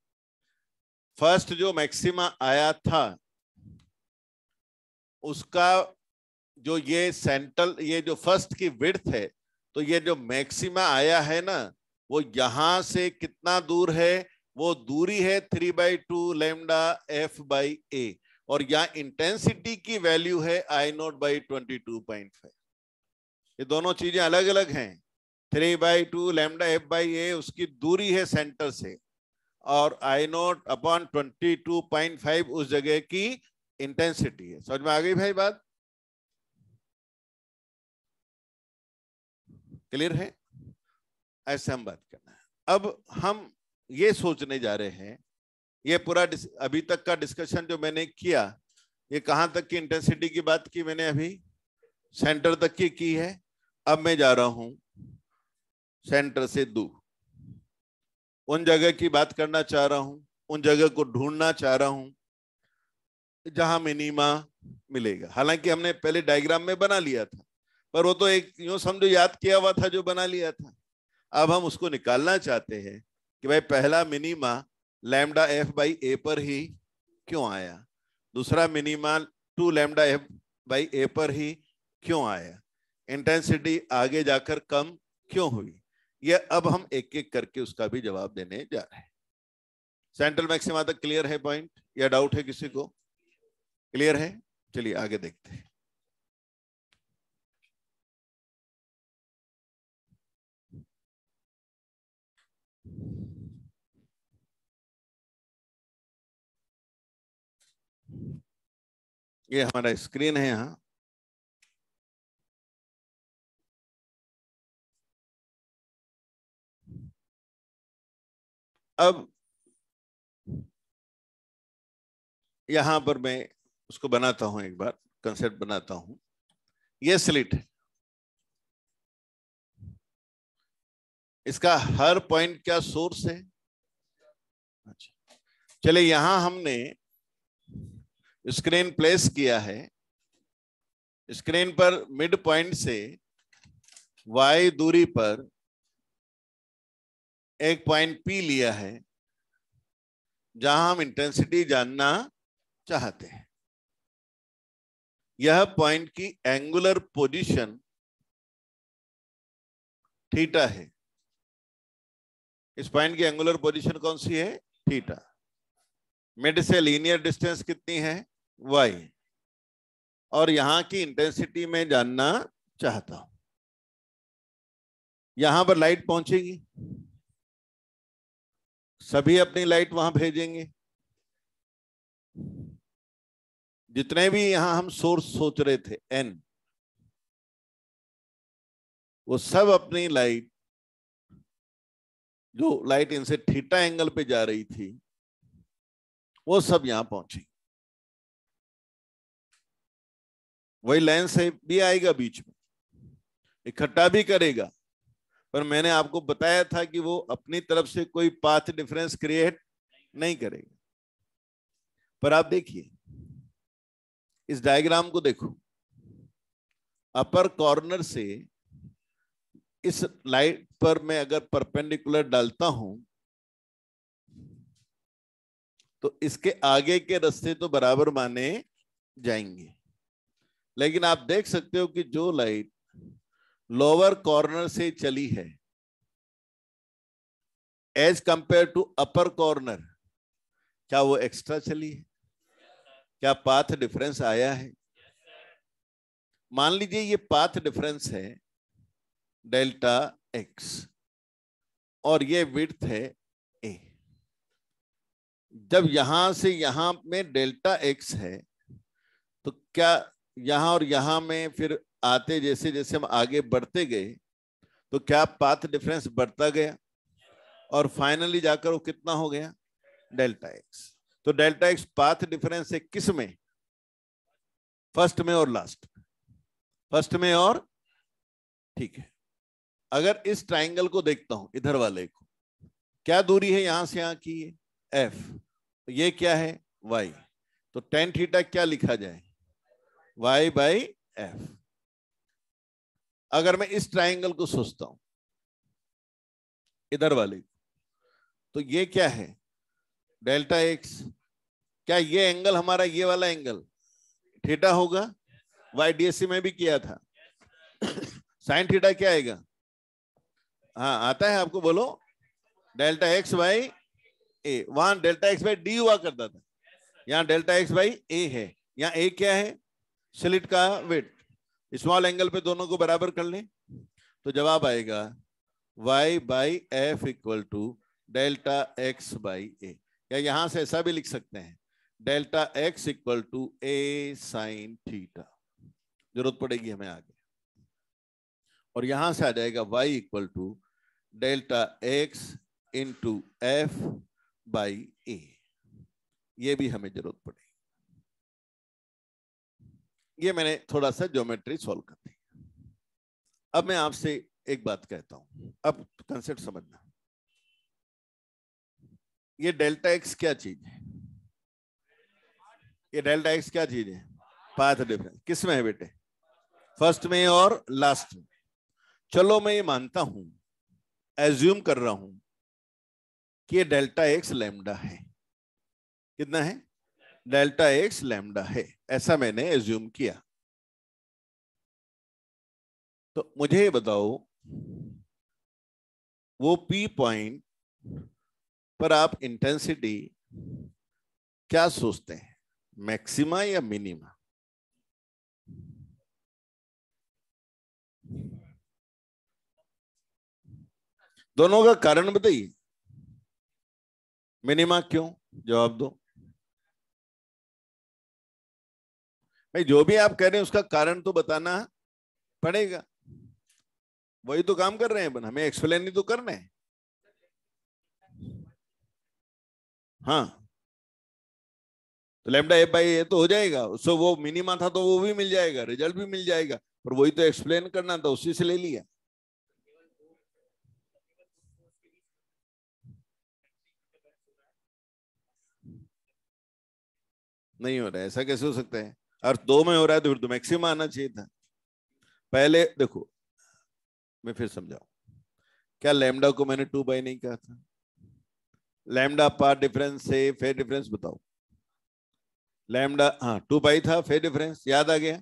फर्स्ट जो मैक्सिमा आया था उसका जो ये सेंट्रल, ये जो फर्स्ट की विड्थ है, तो ये जो मैक्सिमा आया है ना, वो यहां से कितना दूर है? वो दूरी है 3/2 लैम्डा एफ बाई ए, और यहाँ इंटेंसिटी की वैल्यू है I0/22.5। ये दोनों चीजें अलग अलग हैं। 3/2 लैम्डा एफ बाई ए उसकी दूरी है सेंटर से, और I0/22.5 उस जगह की इंटेंसिटी है। समझ में आ गई भाई बात? क्लियर है? ऐसे हम बात करना है। अब हम ये सोचने जा रहे हैं, ये पूरा अभी तक का डिस्कशन जो मैंने किया, ये कहां तक की इंटेंसिटी की बात की मैंने? अभी सेंटर तक की है। अब मैं जा रहा हूं सेंटर से दूर, उन जगह की बात करना चाह रहा हूं, उन जगह को ढूंढना चाह रहा हूं जहां मिनिमा मिलेगा। हालांकि हमने पहले डायग्राम में बना लिया था, पर वो तो एक यूं समझो याद किया हुआ था जो बना लिया था। अब हम उसको निकालना चाहते हैं कि भाई पहला मिनिमा लैम्डा एफ बाई ए पर ही क्यों आया, दूसरा मिनिमा 2 लैम्डा एफ बाई ए पर ही क्यों आया, इंटेंसिटी आगे जाकर कम क्यों हुई। ये अब हम एक एक करके उसका भी जवाब देने जा रहे हैं। सेंट्रल मैक्सिमा तक क्लियर है पॉइंट, या डाउट है किसी को? क्लियर है? चलिए आगे देखते हैं। ये हमारा स्क्रीन है यहाँ। अब यहां पर मैं उसको बनाता हूं, एक बार कंसेप्ट बनाता हूं। ये स्लिट है, इसका हर पॉइंट क्या सोर्स है? अच्छा, चलिए यहां हमने स्क्रीन प्लेस किया है। स्क्रीन पर मिड पॉइंट से y दूरी पर एक पॉइंट P लिया है जहां हम इंटेंसिटी जानना चाहते हैं। यह पॉइंट की एंगुलर पोजीशन थीटा है। इस पॉइंट की एंगुलर पोजीशन कौन सी है? थीटा। मिड से लीनियर डिस्टेंस कितनी है? y। और यहां की इंटेंसिटी में जानना चाहता हूं। यहां पर लाइट पहुंचेगी, सभी अपनी लाइट वहां भेजेंगे। जितने भी यहां हम सोर्स सोच रहे थे n, वो सब अपनी लाइट, जो लाइट इनसे थीटा एंगल पे जा रही थी, वो सब यहां पहुंची। वही लेंस से भी आएगा बीच में, इकट्ठा भी करेगा, पर मैंने आपको बताया था कि वो अपनी तरफ से कोई पाथ डिफरेंस क्रिएट नहीं करेगा। पर आप देखिए इस डायग्राम को, देखो अपर कॉर्नर से इस लाइट पर मैं अगर परपेंडिकुलर डालता हूं तो इसके आगे के रास्ते तो बराबर माने जाएंगे, लेकिन आप देख सकते हो कि जो लाइट लोअर कॉर्नर से चली है as compare to upper corner, क्या वो एक्स्ट्रा चली है? क्या पाथ डिफरेंस आया है? मान लीजिए ये पाथ डिफरेंस है डेल्टा एक्स और ये विड्थ है ए। जब यहां से यहां में डेल्टा एक्स है, तो क्या यहां और यहां में फिर आते जैसे जैसे हम आगे बढ़ते गए तो क्या पाथ डिफरेंस बढ़ता गया, और फाइनली जाकर वो कितना हो गया? Delta x. तो डेल्टा एक्स पाथ डिफरेंस है किस में? फर्स्ट में और लास्ट में, फर्स्ट में और, ठीक है। अगर इस ट्राइंगल को देखता हूं, इधर वाले को, क्या दूरी है यहां से यहां की? एफ। तो ये क्या है? वाई। तो टेन थीटा क्या लिखा जाए? Y by F. अगर मैं इस ट्राइंगल को सोचता हूं, इधर वाले, तो ये क्या है? Delta x. क्या ये एंगल हमारा, ये वाला एंगल थीटा होगा? वाई डीएससी में भी किया था। साइन थीटा क्या आएगा? हाँ आता है आपको, बोलो। डेल्टा एक्स बाई ए। वहां डेल्टा एक्स बाई डी हुआ करता था, यहाँ डेल्टा एक्स बाई ए है। यहाँ ए क्या है? स्लिट का वेट। स्मॉल एंगल पे दोनों को बराबर कर लें तो जवाब आएगा y by f equal to delta x by a. या यहां से ऐसा भी लिख सकते हैं, delta x equal to a sine theta, जरूरत पड़ेगी हमें आगे। और यहां से आ जाएगा y equal to delta x into f by a. ये भी हमें जरूरत पड़ेगी। ये मैंने थोड़ा सा ज्योमेट्री सॉल्व कर दी। अब मैं आपसे एक बात कहता हूं, अब कंसेप्ट समझना। ये डेल्टा एक्स क्या चीज है? ये डेल्टा एक्स क्या चीज है? Path difference. किस में है बेटे? फर्स्ट में और लास्ट में। चलो मैं ये मानता हूं, एज्यूम कर रहा हूं कि ये डेल्टा एक्स लैम्डा है। कितना है? डेल्टा एक्स लैम्डा है, ऐसा मैंने एज्यूम किया। तो मुझे ये बताओ, वो पी पॉइंट पर आप इंटेंसिटी क्या सोचते हैं, मैक्सिमा या मिनिमा? दोनों का कारण बताइए। मिनिमा क्यों? जवाब दो भाई। जो भी आप कह रहे हैं उसका कारण तो बताना पड़ेगा। वही तो काम कर रहे हैं अपन, हमें एक्सप्लेन ही तो करना है। हाँ, तो लैम्डा एफ बाई ए तो हो जाएगा, उससे वो मिनिमा था तो वो भी मिल जाएगा, रिजल्ट भी मिल जाएगा। पर वही तो एक्सप्लेन करना था, उसी से ले लिया। नहीं हो रहा है, ऐसा कैसे हो सकता है? और दो में हो रहा है तो फिर तो मैक्सिमम आना चाहिए था। पहले देखो, मैं फिर समझाऊं। क्या लैम्डा को मैंने 2 बाई नहीं कहा था? लैम्डा पाथ डिफरेंस से फेज डिफरेंस बताओ। लैम्डा, हाँ 2 पाई था, फेज डिफरेंस याद आ गया।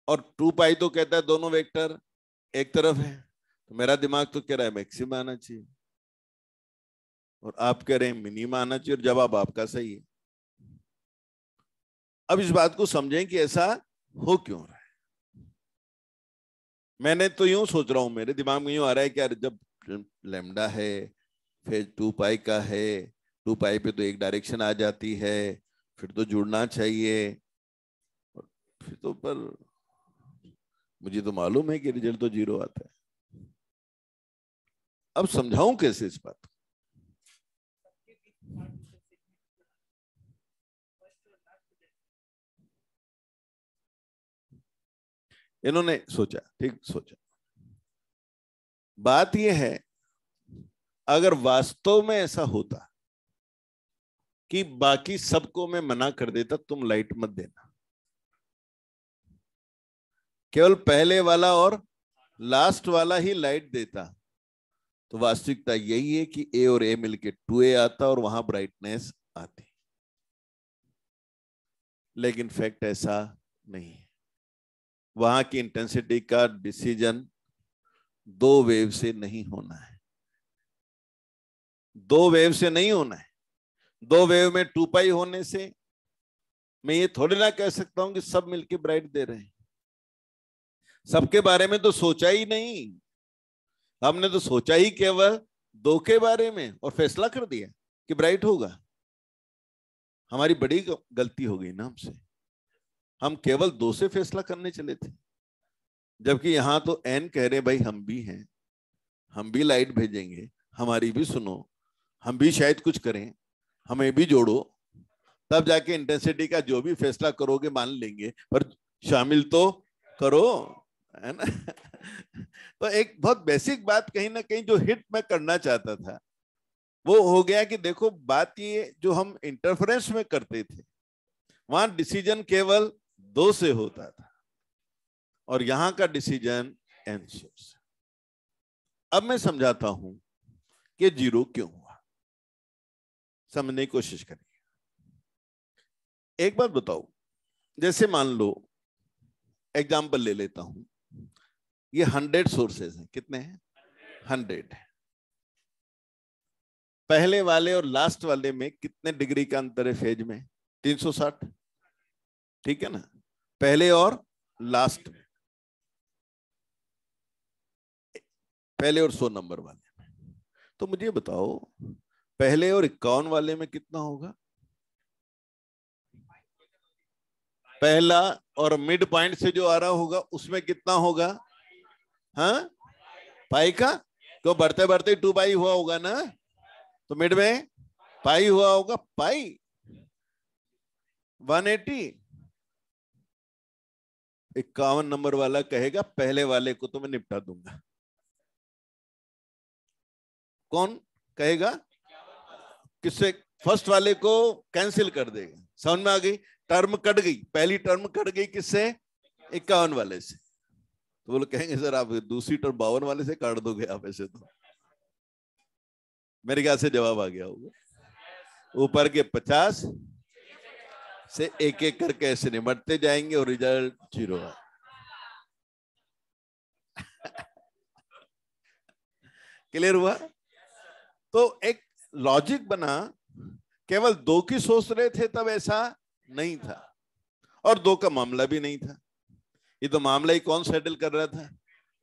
और 2 पाई तो कहता है दोनों वेक्टर एक तरफ है, तो मेरा दिमाग तो कह रहा है मैक्सिमम आना चाहिए, और आप कह रहे हैं मिनिमम आना चाहिए, और जवाब आपका सही है। अब इस बात को समझें कि ऐसा हो क्यों रहा है। मैंने तो यूं सोच रहा हूं, मेरे दिमाग में यूं आ रहा है कि यार जब लैम्डा है, फिर 2 पाई का है, 2 पाई पे तो एक डायरेक्शन आ जाती है, फिर तो जुड़ना चाहिए। फिर तो पर मुझे तो मालूम है कि रिजल्ट तो 0 आता है। अब समझाऊं कैसे इस बात को? इन्होंने सोचा, ठीक सोचा। बात यह है, अगर वास्तव में ऐसा होता कि बाकी सबको मैं मना कर देता, तुम लाइट मत देना, केवल पहले वाला और लास्ट वाला ही लाइट देता, तो वास्तविकता यही है कि ए और ए मिलके 2a आता और वहां ब्राइटनेस आती। लेकिन फैक्ट ऐसा नहीं है। वहां की इंटेंसिटी का डिसीजन 2 वेव से नहीं होना है। 2 वेव से नहीं होना है। 2 वेव में 2 पाई होने से मैं ये थोड़ी ना कह सकता हूं कि सब मिलके ब्राइट दे रहे हैं। सबके बारे में तो सोचा ही नहीं, हमने तो सोचा ही केवल 2 के बारे में और फैसला कर दिया कि ब्राइट होगा। हमारी बड़ी गलती हो गई ना हमसे। हम केवल 2 से फैसला करने चले थे, जबकि यहां तो एन कह रहे भाई हम भी हैं, हम भी लाइट भेजेंगे, हमारी भी सुनो, हम भी शायद कुछ करें, हमें भी जोड़ो। तब जाके इंटेंसिटी का जो भी फैसला करोगे मान लेंगे, पर शामिल तो करो, है ना। तो एक बहुत बेसिक बात कहीं ना कहीं जो हिट मैं करना चाहता था वो हो गया कि देखो बात ये जो हम इंटरफेरेंस में करते थे वहां डिसीजन केवल 2 से होता था और यहां का डिसीजन n से। अब मैं समझाता हूं कि 0 क्यों हुआ, समझने की कोशिश करेंगे। एक बात बताओ, जैसे मान लो एग्जाम्पल ले लेता हूं, ये 100 सोर्सेज हैं, कितने हैं? 100 है। पहले वाले और लास्ट वाले में कितने डिग्री का अंतर है फेज में? 360, ठीक है ना, पहले और लास्ट में, पहले और 100 नंबर वाले में। तो मुझे बताओ पहले और 51 वाले में कितना होगा? पहला और मिड पॉइंट से जो आ रहा होगा उसमें कितना होगा? हाँ, पाई का, तो बढ़ते बढ़ते 2 पाई हुआ होगा ना, तो मिड में पाई हुआ होगा, पाई 180। 51 नंबर वाला कहेगा पहले वाले को तो मैं निपटा दूंगा। कौन कहेगा? किससे? फर्स्ट वाले को कैंसिल कर देगा। समझ में आ गई? टर्म कट गई, पहली टर्म कट गई, किससे? 51 वाले से। तो वो लोग कहेंगे सर आप दूसरी टर्म 52 वाले से काट दोगे आप ऐसे? तो मेरे ख्याल से जवाब आ गया होगा। ऊपर के 50 से एक एक करके ऐसे निमटते जाएंगे और रिजल्ट 0 है। क्लियर हुआ? तो एक लॉजिक बना, केवल 2 की सोच रहे थे तब ऐसा नहीं था, और 2 का मामला भी नहीं था। ये तो मामला ही कौन सेटल कर रहा था?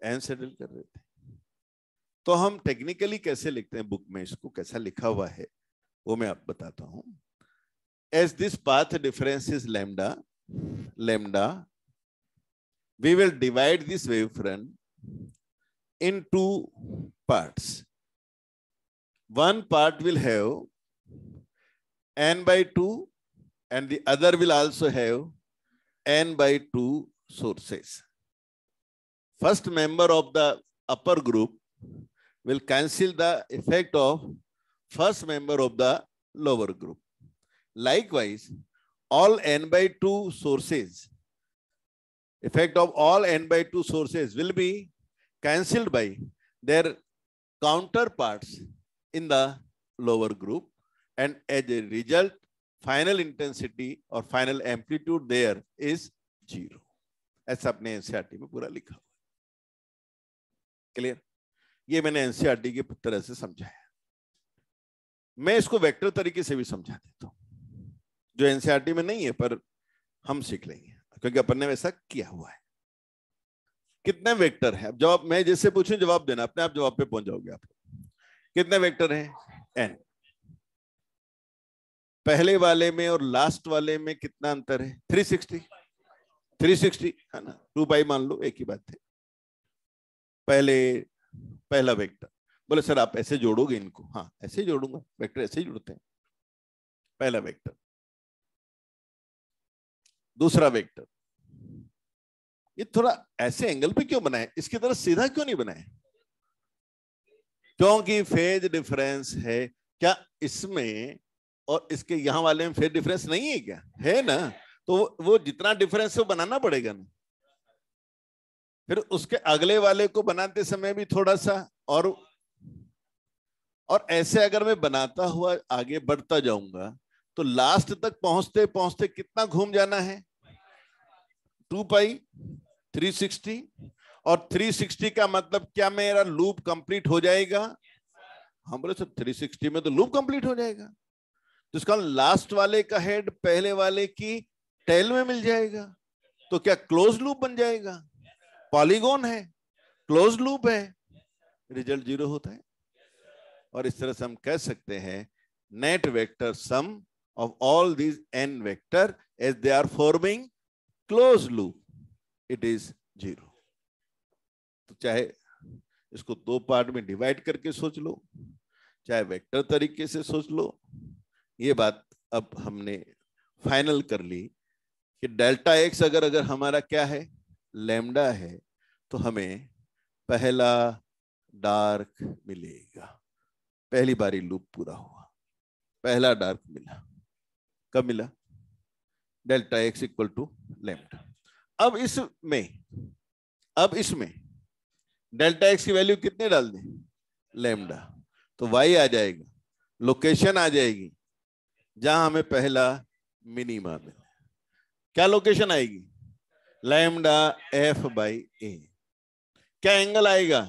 एन सेटल कर रहे थे। तो हम टेक्निकली कैसे लिखते हैं बुक में, इसको कैसा लिखा हुआ है वो मैं आप बताता हूं। As this path difference is lambda, we will divide this wavefront in 2 parts. One part will have n by 2 and the other will also have n by 2 sources. First member of the upper group will cancel the effect of first member of the lower group. Likewise, all n by 2 sources, effect of all n by 2 sources will be cancelled by their counterparts in the lower group, and as a result, final intensity or final amplitude there is 0. ऐसा अपने NCERT में पूरा लिखा हुआ। Clear? ये मैंने NCERT की तरह से समझाया। मैं इसको वेक्टर तरीके से भी समझा देता हूं, जो एनसीईआरटी में नहीं है पर हम सीख लेंगे क्योंकि अपन ने वैसा किया हुआ है। कितने वेक्टर हैं? अब जवाब मैं जैसे पूछूं जवाब देना, अपने आप जवाब पे पहुंच जाओगे आप। कितने वेक्टर हैं? n। पहले वाले में और लास्ट वाले में कितना अंतर है? 360 है ना, 2 पाई मान लो, एक ही बात है। पहला वेक्टर, बोले सर आप ऐसे जोड़ोगे इनको? हाँ ऐसे ही जोड़ूंगा, वेक्टर ऐसे ही जुड़ते हैं। पहला वेक्टर। दूसरा वेक्टर, ये थोड़ा ऐसे एंगल पे क्यों बनाए, इसकी तरह सीधा क्यों नहीं बनाए? क्योंकि फेज डिफरेंस है। क्या इसमें और इसके यहां वाले में फेज डिफरेंस नहीं है क्या? है ना, तो वो जितना डिफरेंस है वो बनाना पड़ेगा ना। फिर उसके अगले वाले को बनाते समय भी थोड़ा सा, और ऐसे अगर मैं बनाता हुआ आगे बढ़ता जाऊंगा तो लास्ट तक पहुंचते पहुंचते कितना घूम जाना है? 2 पाई 360, और 360 का मतलब क्या मेरा लूप कंप्लीट हो जाएगा? हम बोले सर 360 में तो लूप कंप्लीट हो जाएगा, तो इसका लास्ट वाले का हेड पहले वाले की टेल में मिल जाएगा, तो क्या क्लोज लूप बन जाएगा? पॉलीगॉन है, क्लोज लूप है, रिजल्ट 0 होता है। और इस तरह से हम कह सकते हैं net vector sum of all these n vector as they are forming close loop, it is 0। तो चाहे इसको 2 पार्ट में डिवाइड करके सोच लो, चाहे वेक्टर तरीके से सोच लो, ये बात अब हमने फाइनल कर ली कि डेल्टा एक्स अगर हमारा क्या है, लैम्डा है, तो हमें पहला डार्क मिलेगा। पहली बारी लूप पूरा हुआ, पहला डार्क मिला। कब मिला? Delta x equal to lambda. अब इसमें डेल्टा एक्स की वैल्यू कितने डाल दें? लैम्डा। तो वाई आ जाएगा, लोकेशन आ जाएगी जहां हमें पहला मिनिमा मिले। क्या लोकेशन आएगी? लैम्डा एफ बाई ए। क्या एंगल आएगा?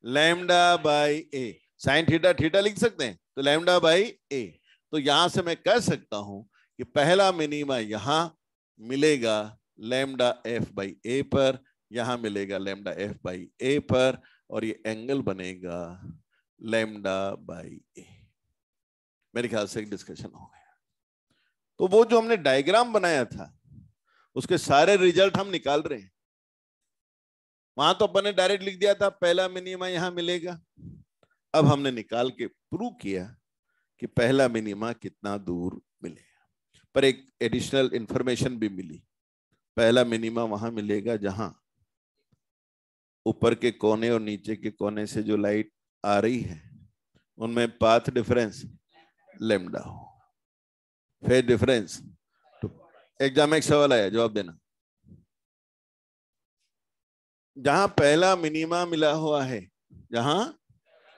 Lambda by A. Sine theta theta लिख सकते हैं, तो लैम्डा बाई ए। तो यहां से मैं कह सकता हूं कि पहला मिनिमा यहां मिलेगा लैम्डा एफ बाई ए पर, यहां मिलेगा लैम्डा एफ बाई ए पर, और ये एंगल बनेगा लैम्डा बाई ए। मेरे ख्याल से एक डिस्कशन हो गया। तो वो जो हमने डायग्राम बनाया था उसके सारे रिजल्ट हम निकाल रहे हैं। वहां तो अपन ने डायरेक्ट लिख दिया था पहला मिनिमा यहां मिलेगा। अब हमने निकाल के प्रूव किया कि पहला मिनिमा कितना दूर मिलेगा, पर एक एडिशनल इंफॉर्मेशन भी मिली। पहला मिनिमा वहां मिलेगा जहां ऊपर के कोने और नीचे के कोने से जो लाइट आ रही है उनमें पाथ डिफरेंस लैम्डा हो, फेज डिफरेंस। तो एग्जाम में एक सवाल आया, जवाब देना। जहां पहला मिनिमा मिला हुआ है, जहां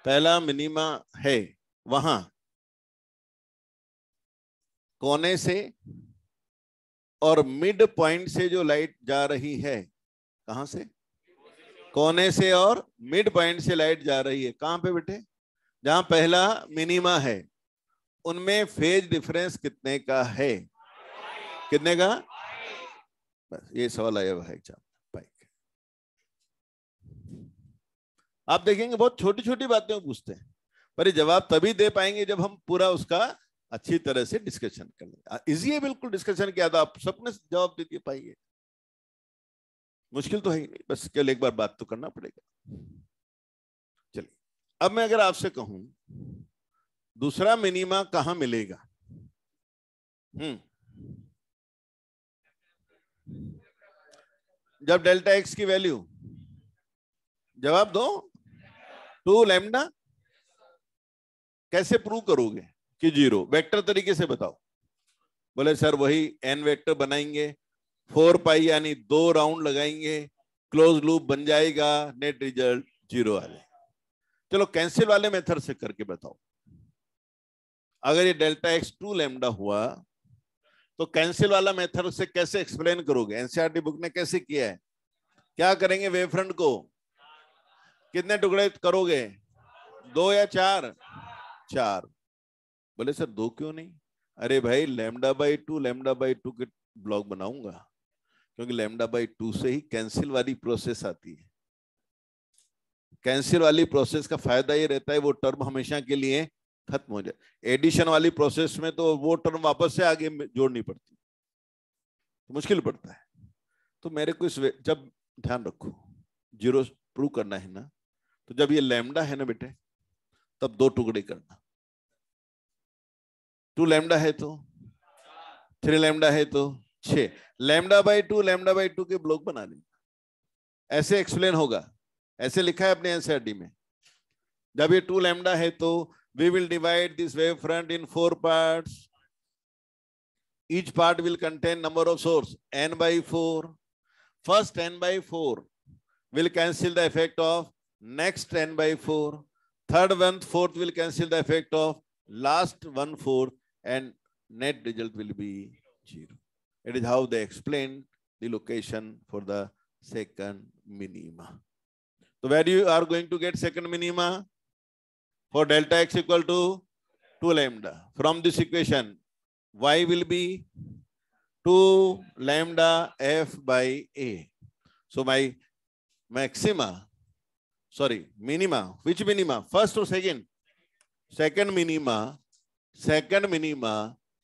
पहला मिनिमा है, वहां कोने से और मिड पॉइंट से जो लाइट जा रही है, कहां से? कोने से और मिड पॉइंट से लाइट जा रही है। कहां पे बेटे? जहां पहला मिनिमा है, उनमें फेज डिफरेंस कितने का है? कितने का? बस ये सवाल आया हुआ है एग्जाम। आप देखेंगे बहुत छोटी छोटी बातें पूछते हैं, पर ये जवाब तभी दे पाएंगे जब हम पूरा उसका अच्छी तरह से डिस्कशन कर लें। इजी है बिल्कुल, डिस्कशन किया तो आप सबने जवाब दे पाएंगे। मुश्किल तो है ही नहीं, बस केवल एक बार बात तो करना पड़ेगा। चलिए, अब मैं अगर आपसे कहूं दूसरा मिनिमा कहां मिलेगा? जब डेल्टा एक्स की वैल्यू, जवाब दो, 2 लैम्डा। कैसे प्रूव करोगे कि 0? वेक्टर तरीके से बताओ। बोले सर वही एन वेक्टर बनाएंगे, 4 पाई यानी 2 राउंड लगाएंगे, क्लोज लूप बन जाएगा, नेट रिजल्ट 0 आ जाएगा। चलो कैंसिल वाले मेथड से करके बताओ। अगर ये डेल्टा एक्स 2 लैम्डा हुआ तो कैंसिल वाला मेथड से कैसे एक्सप्लेन करोगे? एनसीईआरटी बुक ने कैसे किया है? क्या करेंगे? वेव फ्रंट को कितने टुकड़े करोगे? 2 या 4? 4। बोले सर 2 क्यों नहीं? अरे भाई लैम्डा बाई 2 के ब्लॉक बनाऊंगा, क्योंकि लैम्डा बाई 2 से ही कैंसिल वाली प्रोसेस आती है। कैंसिल वाली प्रोसेस का फायदा ये रहता है वो टर्म हमेशा के लिए खत्म हो जाए। एडिशन वाली प्रोसेस में तो वो टर्म वापस से आगे जोड़नी पड़ती, तो मुश्किल पड़ता है। तो मेरे को जब ध्यान रखो 0 प्रूव करना है ना, तो जब ये लैम्डा है ना बेटे, तब 2 टुकड़े करना। 2 लैम्डा है तो 3 लैम्डा है तो 6। लैम्डा बाई 2 के ब्लॉक बना लेना। ऐसे एक्सप्लेन होगा, ऐसे लिखा है अपने एनसीईआरटी में। जब ये 2 लैम्डा है तो we will divide this wave front in 4 parts. Each part will contain number of source n by 4. First n by 4 will cancel the effect of next n by 4. Third 1/4 will cancel the effect of last 1/4, and net result will be 0. It is how they explain the location for the second minima. So where you are going to get second minima? For delta x equal to 2 lambda. From this equation, y will be 2 lambda f by a. So my maxima, sorry, minima, which minima? First or second? Second minima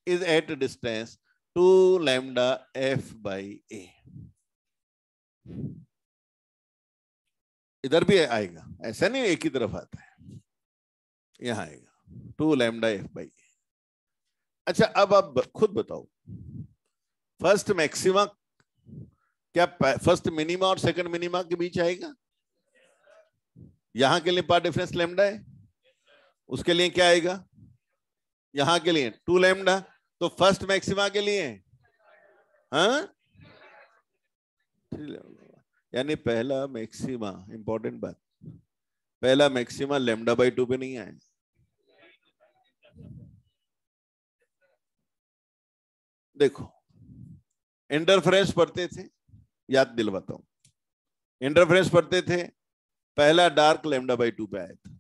is at a distance 2 lambda f by a. इधर भी आएगा, ऐसा नहीं एक ही तरफ आता है, यहां आएगा 2 लैम्डा एफ बाई ए। अच्छा अब आप खुद बताओ, फर्स्ट मैक्सिमा क्या फर्स्ट मिनिमा और सेकंड मिनिमा के बीच आएगा? यहां के लिए पाथ डिफरेंस लैम्डा है, उसके लिए क्या आएगा? यहां के लिए 2 लैम्डा। तो फर्स्ट मैक्सिमा के लिए हाँ 3 लैम्डा, यानी पहला मैक्सिमा, इंपॉर्टेंट बात, पहला मैक्सिमा लैम्डा बाई 2 पे नहीं आए। देखो इंटरफेरेंस पढ़ते थे, याद दिलवाता हूं, इंटरफेरेंस पढ़ते थे, पहला डार्क लैम्डा बाई 2 पे आया था,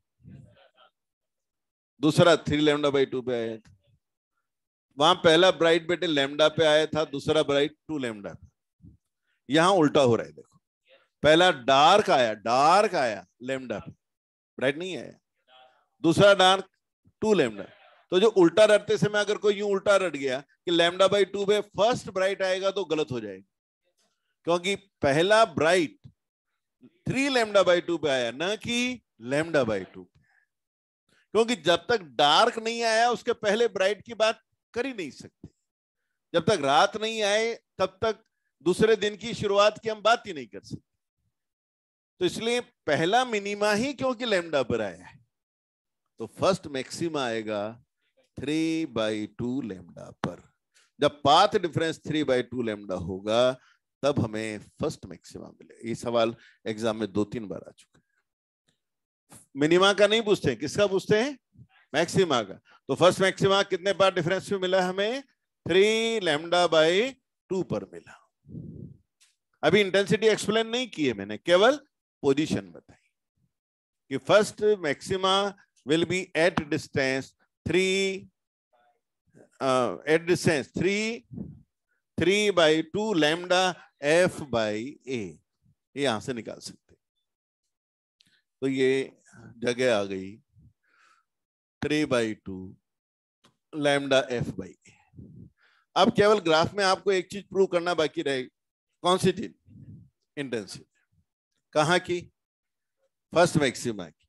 दूसरा 3 लैम्डा बाई 2 पे आया था। वहां पहला ब्राइट बेटे लैम्डा पे आया था, दूसरा ब्राइट 2 लैम्डा पे। यहां उल्टा हो रहा है, देखो पहला डार्क आया लैम्डा पे, ब्राइट नहीं आया, दूसरा डार्क 2 लैम्डा। तो जो उल्टा रटते समय अगर कोई यूं उल्टा रट गया कि लैम्डा बाई 2 पे फर्स्ट ब्राइट आएगा तो गलत हो जाएगा, क्योंकि पहला ब्राइट 3 लैम्डा बाई 2 पे आया, ना कि लैम्डा बाई 2 पे। क्योंकि जब तक डार्क नहीं आया उसके पहले ब्राइट की बात कर ही नहीं सकते, जब तक रात नहीं आए तब तक दूसरे दिन की शुरुआत की हम बात ही नहीं कर सकते। तो इसलिए पहला मिनिमा ही क्योंकि लैम्डा पर आया है, तो फर्स्ट मैक्सिमा आएगा 3/2 लैम्डा पर। जब पाथ डिफरेंस 3/2 लैम्डा होगा तब हमें फर्स्ट मैक्सिमा मिलेगा। ये सवाल एग्जाम में 2-3 बार आ चुका है। मिनिमा का नहीं पूछते, किसका पूछते हैं? मैक्सिमा का। तो फर्स्ट मैक्सिमा कितने पाथ डिफरेंस में मिला हमें? 3 लैम्डा बाई 2 पर मिला। अभी इंटेंसिटी एक्सप्लेन नहीं की है मैंने, केवल पोजीशन बताई कि first maxima will be at distance 3 3/2 lambda f by a, ये यहां से निकाल सकते। तो ये जगह आ गई 3/2 लैम्डा f by a। अब केवल ग्राफ में आपको एक चीज प्रूव करना बाकी रहेगी, कौन सी चीज? इंटेंसिटी। कहां की? फर्स्ट मैक्सिमा की।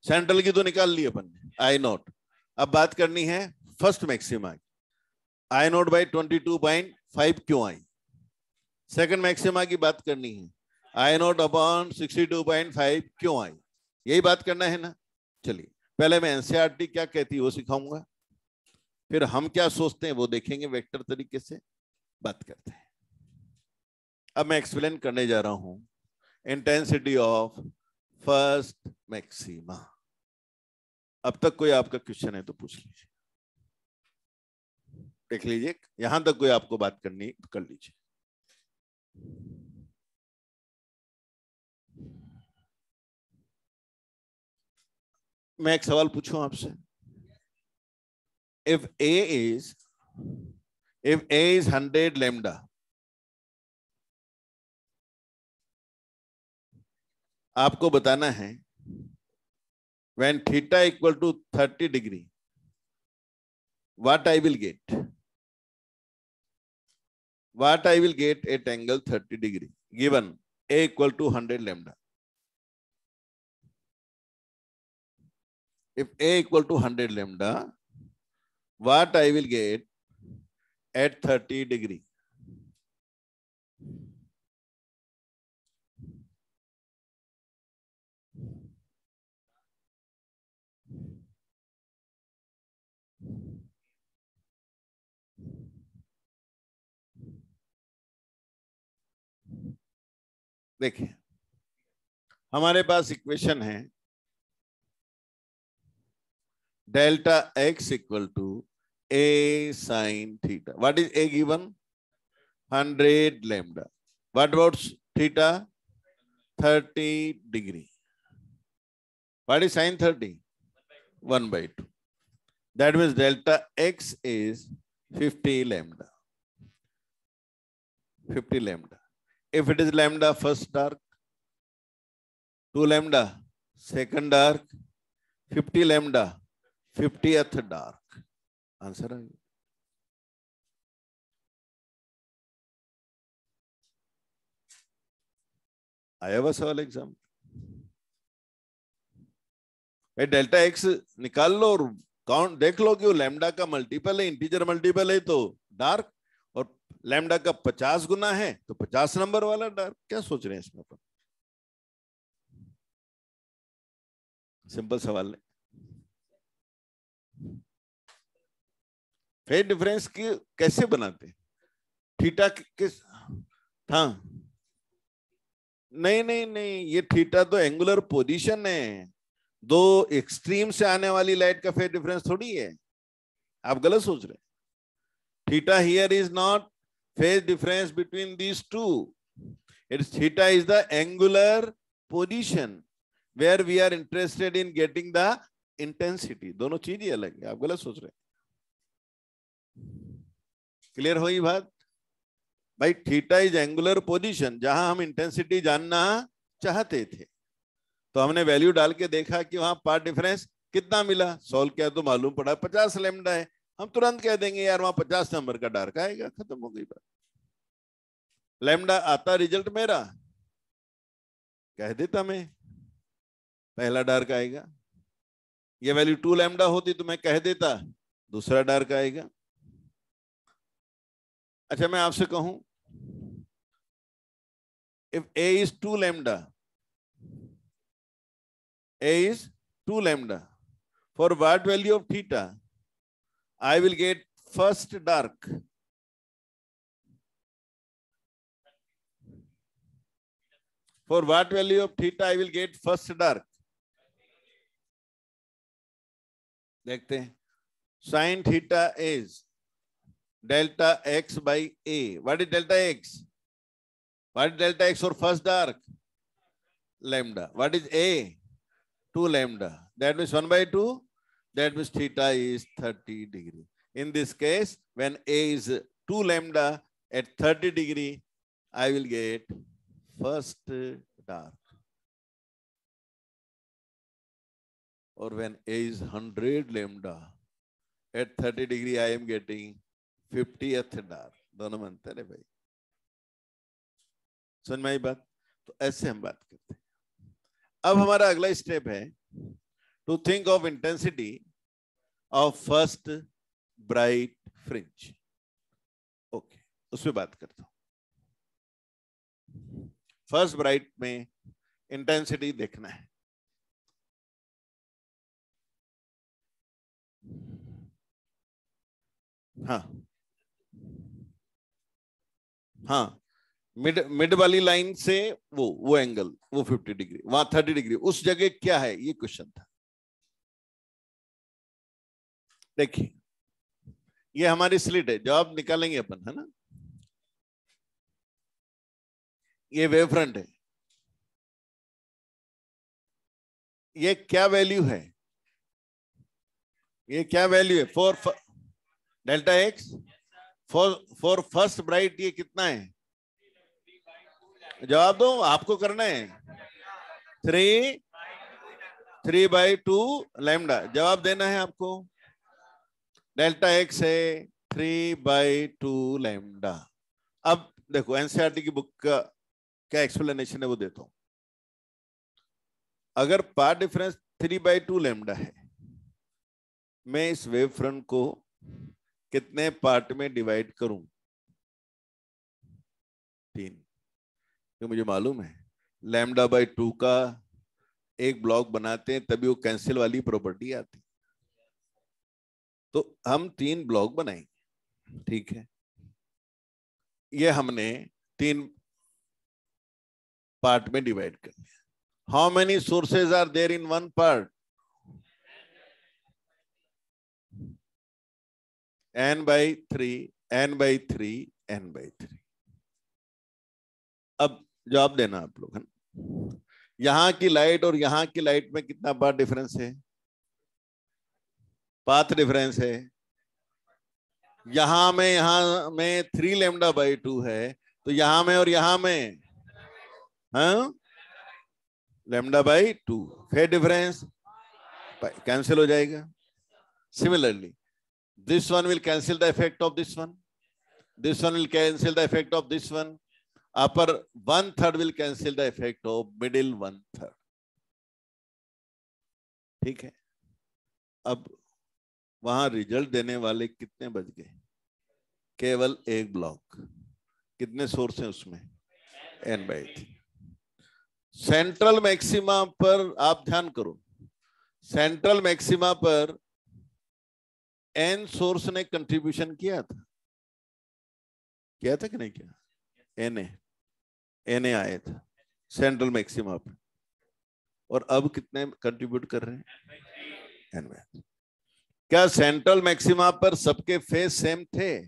सेंट्रल की तो निकाल ली अपन ने, I0। अब बात करनी है फर्स्ट मैक्सिमा की। I0 बाई 22.5 क्यों आई? सेकंड मैक्सिमा की बात करनी है, I0 अपॉन 62.5 क्यों आई? यही बात करना है ना। चलिए पहले मैं एनसीईआरटी क्या कहती है वो सिखाऊंगा, फिर हम क्या सोचते हैं वो देखेंगे, वेक्टर तरीके से बात करते हैं। अब मैं एक्सप्लेन करने जा रहा हूं इंटेंसिटी ऑफ फर्स्ट मैक्सिमा। अब तक कोई आपका क्वेश्चन है तो पूछ लीजिए, देख लीजिए, यहां तक कोई आपको बात करनी तो कर लीजिए। मैं एक सवाल पूछूं आपसे, if A is 100 lambda, आपको बताना है when theta equal to 30 degree what I will get at angle 30 degree given A equal to 100 lambda. If A equal to 100 lambda, what I will get at 30 degree? देखिए हमारे पास equation है delta x equal to a sin theta. What is a given? 100 lambda. What about theta? 30 degree. What is sin 30? 1/2. That means delta x is 50 lambda. 50 lambda. If it is lambda first dark, 2 lambda second dark, 50 lambda 50th dark. Answer है आया हुआ सवाल exam. Delta x निकाल लो और count देख लो कि वो lambda का मल्टीपल है, इंटीजर मल्टीपल है तो डार्क, और लैम्डा का 50 गुना है तो 50 नंबर वाला डार्क। क्या सोच रहे हैं इसमें अपन? सिंपल सवाल है। फेज डिफरेंस की कैसे बनाते? थीटा किस? हाँ, नहीं नहीं नहीं, ये थीटा तो एंगुलर पोजीशन है। दो एक्सट्रीम से आने वाली लाइट का फेज डिफरेंस थोड़ी है। आप गलत सोच रहे हैं। Theta here is not phase difference between these two. It's theta is the angular position where we are interested in getting the intensity. दोनों चीज ही अलग है, आप गलत सोच रहे हैं। क्लियर हुई बात? भाई थीटा इज एंगुलर पोजीशन, जहां हम इंटेंसिटी जानना चाहते थे तो हमने वैल्यू डाल के देखा कि वहां पार्ट डिफरेंस कितना मिला। सॉल्व किया तो मालूम पड़ा 50 लैम्डा है। हम तुरंत कह देंगे यार वहां 50 नंबर का डार्क आएगा, खत्म हो गई बात। लैम्डा आता रिजल्ट मेरा, कह देता मैं पहला डार्क आएगा। ये वैल्यू 2 लैम्डा होती तो मैं कह देता दूसरा डार्क आएगा। अच्छा मैं आपसे कहूं, if a is 2 lambda, a is 2 lambda, for what value of theta I will get first dark? For what value of theta I will get first dark? देखते हैं। Sin theta is delta x by a. What is delta x? What is delta x for first dark? Lambda. What is a? 2 lambda. That means 1 by 2. That means theta is 30 degree. In this case, when a is 2 lambda at 30 degree, I will get first dark. Or when a is 100 lambda at 30 degree, I am getting 50th dark. दोनों में अंतर है भाई। समझ में आई बात? तो ऐसे हम बात करते हैं। अब हमारा अगला स्टेप है to think of intensity of first bright fringe. Okay, उस पर बात करता हूं। फर्स्ट ब्राइट में इंटेंसिटी देखना है। हाँ हाँ, मिड वाली लाइन से वो एंगल, वो 50 डिग्री, वहां 30 डिग्री, उस जगह क्या है, ये क्वेश्चन था। देखिए ये हमारी स्लिट है, जवाब निकालेंगे अपन, है ना। ये वेव फ्रंट है। ये क्या वैल्यू है? ये क्या वैल्यू है for delta x? For first bright ये कितना है? जवाब दो, आपको करना है। 3/2 लैम्डा जवाब देना है आपको। डेल्टा एक्स है 3/2 लैम्डा। अब देखो एनसीईआरटी की बुक का क्या एक्सप्लेनेशन है वो देता हूं। अगर पार्ट डिफरेंस 3/2 लैम्डा है, मैं इस वेव फ्रंट को कितने पार्ट में डिवाइड करूं? 3। तो मुझे मालूम है λ/2 का एक ब्लॉक बनाते हैं तभी वो कैंसिल वाली प्रॉपर्टी आती। तो हम 3 ब्लॉक बनाएंगे, ठीक है। ये हमने 3 पार्ट में डिवाइड कर लिया। How many sources are there in 1 part? n/3 n/3 n/3। अब जवाब देना आप लोग, है ना। यहां की लाइट और यहां की लाइट में कितना पाथ डिफरेंस है? पाथ डिफरेंस है। यहां में 3 λ/2 है, तो यहां में और यहां में हाँ λ/2। फेज डिफरेंस कैंसिल हो जाएगा। Similarly this one will cancel the effect of this one, this one will cancel the effect of this one, upper 1/3 will cancel the effect of middle 1/3। ठीक है। अब वहां रिजल्ट देने वाले कितने बच गए? केवल एक ब्लॉक। कितने सोर्स हैं उसमें? n/3। सेंट्रल मैक्सिमा पर आप ध्यान करो, सेंट्रल मैक्सिमा पर n सोर्स ने कंट्रीब्यूशन किया था कि नहीं किया? na आए था सेंट्रल मैक्सिमा पर, और अब कितने कंट्रीब्यूट कर रहे हैं? n/3। क्या सेंट्रल मैक्सिमा पर सबके फेज सेम थे?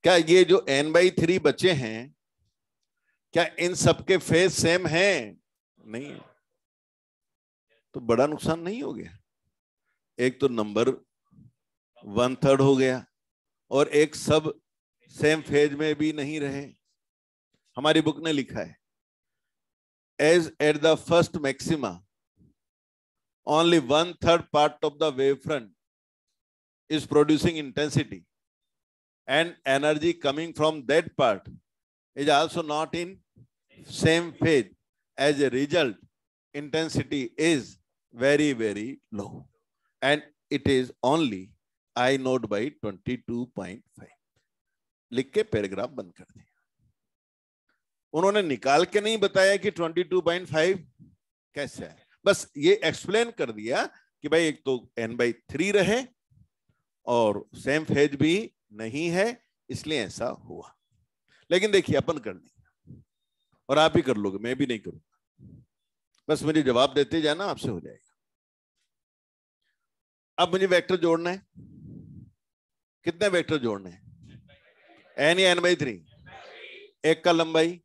क्या ये जो n/3 बचे हैं, क्या इन सबके फेज सेम हैं? नहीं। तो बड़ा नुकसान नहीं हो गया? एक तो नंबर 1/3 हो गया, और एक सब सेम फेज में भी नहीं रहे। हमारी बुक ने लिखा है, as at the first maxima only 1/3 part of the wavefront is producing intensity, and energy coming from that part is also not in same phase. As a result, intensity is very, very low, and it is only I naught by 22.5। लिख के paragraph बंद कर दिया। उन्होंने निकाल के नहीं बताया कि 22.5 कैसे है, बस ये एक्सप्लेन कर दिया कि भाई एक तो n/3 रहे और सेम फेज भी नहीं है, इसलिए ऐसा हुआ। लेकिन देखिए अपन कर लेंगे और आप ही कर लोगे, मैं भी नहीं करूंगा, बस मुझे जवाब देते जाना, आपसे हो जाएगा। अब मुझे वेक्टर जोड़ना है। कितने वेक्टर जोड़ने हैं? n या n/3? एक का लंबाई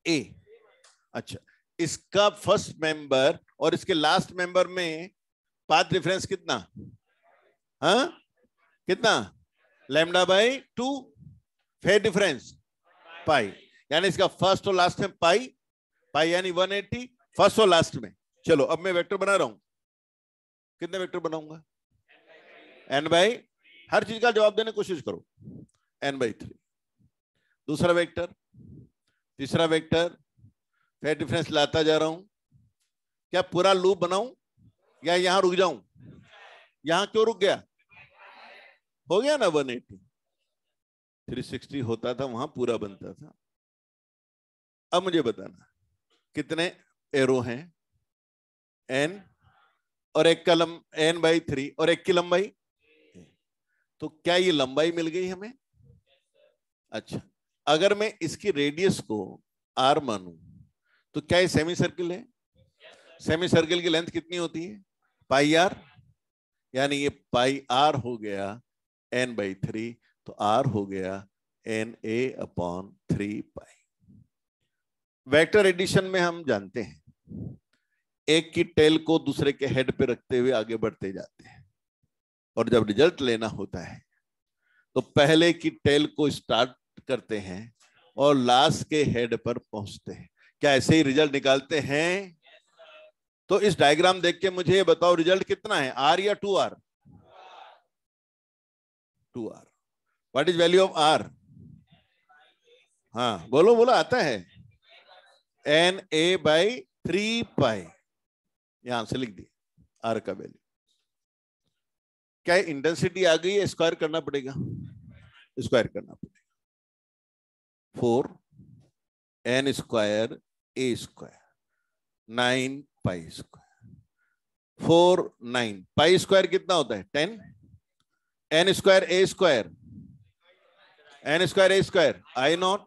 a। अच्छा, इसका फर्स्ट मेंबर और इसके लास्ट मेंबर में पाथ डिफरेंस कितना? हाँ, कितना? λ/2। फेज डिफरेंस पाई, यानी इसका फर्स्ट और लास्ट में पाई यानी 180 फर्स्ट और लास्ट में। चलो अब मैं वेक्टर बना रहा हूं। कितने वेक्टर बनाऊंगा? n/, हर चीज का जवाब देने की कोशिश करो। n/3। दूसरा वेक्टर, तीसरा वेक्टर, फेज डिफरेंस लाता जा रहा हूं। क्या पूरा लूप बनाऊं या यहां रुक जाऊं? यहां क्यों रुक गया? हो गया ना 180। 360 होता था, वहां पूरा बनता था। अब मुझे बताना कितने एरो हैं? n और एक का n/3 और एक की लंबाई। तो क्या ये लंबाई मिल गई हमें? अच्छा, अगर मैं इसकी रेडियस को r मानूं तो क्या ये सेमी सर्किल है? सेमी सर्किल की लेंथ कितनी होती है? πr, यानी ये πr हो गया n/3, तो r हो गया Na/3π। वेक्टर एडिशन में हम जानते हैं एक की टेल को दूसरे के हेड पे रखते हुए आगे बढ़ते जाते हैं, और जब रिजल्ट लेना होता है तो पहले की टेल को स्टार्ट करते हैं और लास्ट के हेड पर पहुंचते हैं। क्या ऐसे ही रिजल्ट निकालते हैं? तो इस डायग्राम देख के मुझे ये बताओ रिजल्ट कितना है, r या 2r? 2r। What is value of r? हाँ बोलो बोलो, आता है Na/3π। यहां से लिख दिया r का वैल्यू। क्या इंटेंसिटी आ गई है? स्क्वायर करना पड़ेगा, स्क्वायर करना पड़ेगा। 4n² a² 9π²। 4 9 π² कितना होता है? 10। n² a², n² a², I0,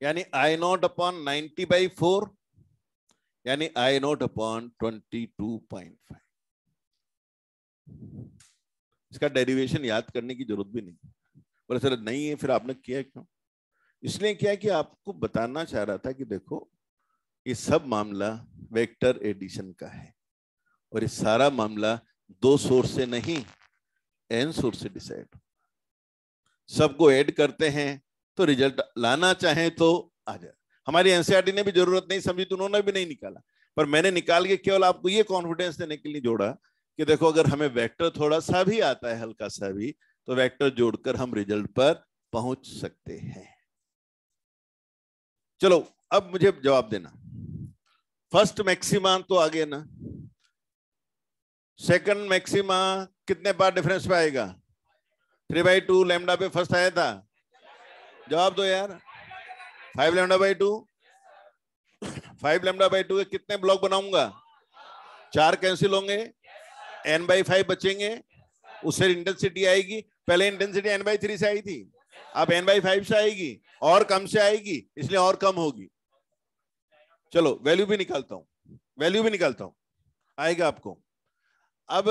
यानी I0 अपॉन 90/4, यानी I0 अपॉन 22.5। इसका डेरिवेशन याद करने की जरूरत भी नहीं, पर सर नहीं है, फिर आपने किया क्यों? इसलिए किया कि आपको बताना चाह रहा था कि देखो ये सब मामला वेक्टर एडिशन का है, और ये सारा मामला 2 सोर्स से नहीं n सोर्स से डिसाइड। सबको ऐड करते हैं तो रिजल्ट लाना चाहे तो आ जाए। हमारी एनसीईआरटी ने भी जरूरत नहीं समझी तो उन्होंने भी नहीं निकाला, पर मैंने निकाल के केवल आपको ये कॉन्फिडेंस देने के लिए जोड़ा कि देखो अगर हमें वेक्टर थोड़ा सा भी आता है, हल्का सा भी, तो वेक्टर जोड़कर हम रिजल्ट पर पहुंच सकते हैं। चलो अब मुझे जवाब देना। फर्स्ट मैक्सिमा तो आ गया ना, सेकंड मैक्सिमा कितने पार्ट डिफरेंस पे आएगा? 3/2 लैम्डा पे फर्स्ट आया था, जवाब दो यार। 5 लैम्डा बाई 2, 5 लैम्डा बाई 2 के कितने ब्लॉक बनाऊंगा? 4 कैंसिल होंगे, n/5 बचेंगे, उससे इंटेंसिटी आएगी। पहले इंटेंसिटी n/3 से आई थी, अब n/5 से आएगी और कम से आएगी, इसलिए और कम होगी। चलो वैल्यू भी निकालता हूं, आएगा आपको। अब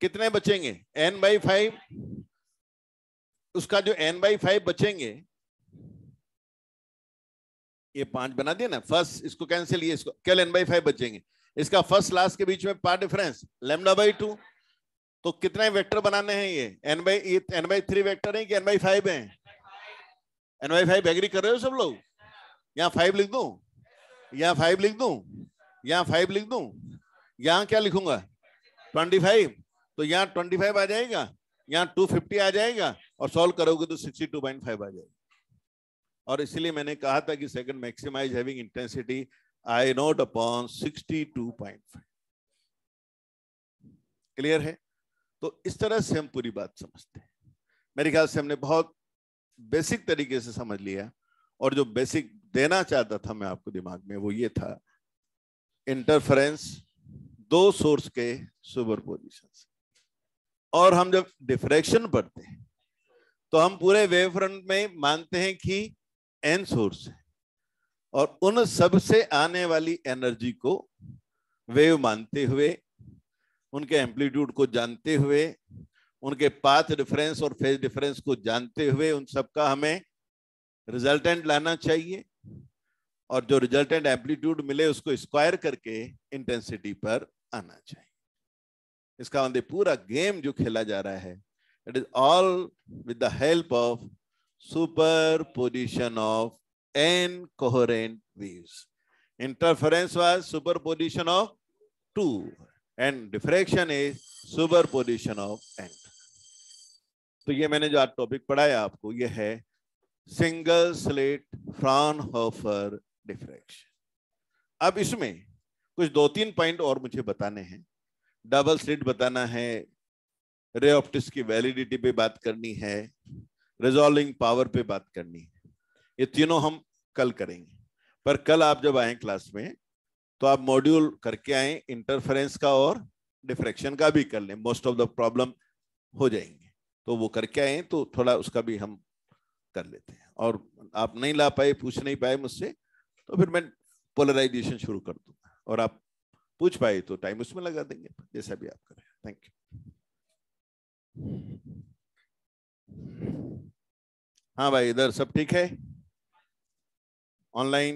कितने बचेंगे? n/5, उसका जो n/5 बचेंगे, ये 5 बना दिया ना फर्स्ट, इसको कैंसिल, ये इसको केवल n/5 बचेंगे। इसका फर्स्ट लास्ट के बीच में पार्ट डिफरेंस λ/2। तो कितने वेक्टर बनाने हैं? ये n/3 वेक्टर है कि n/5 है? n/5 एग्री कर रहे हो सब लोग? यहाँ 5 लिख दूं, यहाँ 5 लिख दूं, यहाँ 5 लिख दूं, यहाँ क्या लिखूंगा? 25। तो यहाँ 25 आ जाएगा, यहाँ 250 आ जाएगा, और सॉल्व करोगे तो 62.5 आ जाएगा। और इसलिए मैंने कहा था कि second maxima is having intensity I not upon 62.5। Clear है? तो इस तरह से हम पूरी बात समझते हैं। मेरे ख्याल से हमने बहुत बेसिक तरीके से समझ लिया, और जो बेसिक देना चाहता था मैं आपको दिमाग में, वो ये था, इंटरफेरेंस दो सोर्स के सुपरपोजिशन से। और हम जब डिफ्रैक्शन पढ़ते हैं तो हम पूरे वेव फ्रंट में मानते हैं कि n सोर्स है, और उन सब से आने वाली एनर्जी को वेव मानते हुए, उनके एम्पलीट्यूड को जानते हुए, उनके पाथ डिफरेंस और फेज डिफरेंस को जानते हुए, उन सब का हमें रिजल्टेंट लाना चाहिए, और जो रिजल्टेंट एम्पलीट्यूड मिले उसको स्क्वायर करके इंटेंसिटी पर आना चाहिए। इसका मतलब पूरा गेम जो खेला जा रहा है, it is all with the help of superposition of n coherent waves. Interference was superposition of 2 and diffraction is superposition of n. तो ये मैंने जो आज टॉपिक पढ़ाया आपको, ये है सिंगल स्लिट फ्राउनहोफर डिफ्रैक्शन। अब इसमें कुछ 2-3 पॉइंट और मुझे बताने हैं। डबल स्लिट बताना है, रे ऑप्टिक्स की वैलिडिटी पे बात करनी है, रिजॉल्विंग पावर पे बात करनी है। ये तीनों हम कल करेंगे, पर कल आप जब आए क्लास में तो आप मॉड्यूल करके आए, इंटरफेरेंस का और डिफ्रैक्शन का भी कर लें, मोस्ट ऑफ द प्रॉब्लम हो जाएंगे। तो वो करके आए तो थोड़ा उसका भी हम कर लेते हैं। और आप नहीं ला पाए, पूछ नहीं पाए मुझसे, तो फिर मैं पोलराइजेशन शुरू कर दूंगा, और आप पूछ पाए तो टाइम उसमें लगा देंगे, जैसा भी आप करें। Thank you. हाँ भाई, इधर सब ठीक है? ऑनलाइन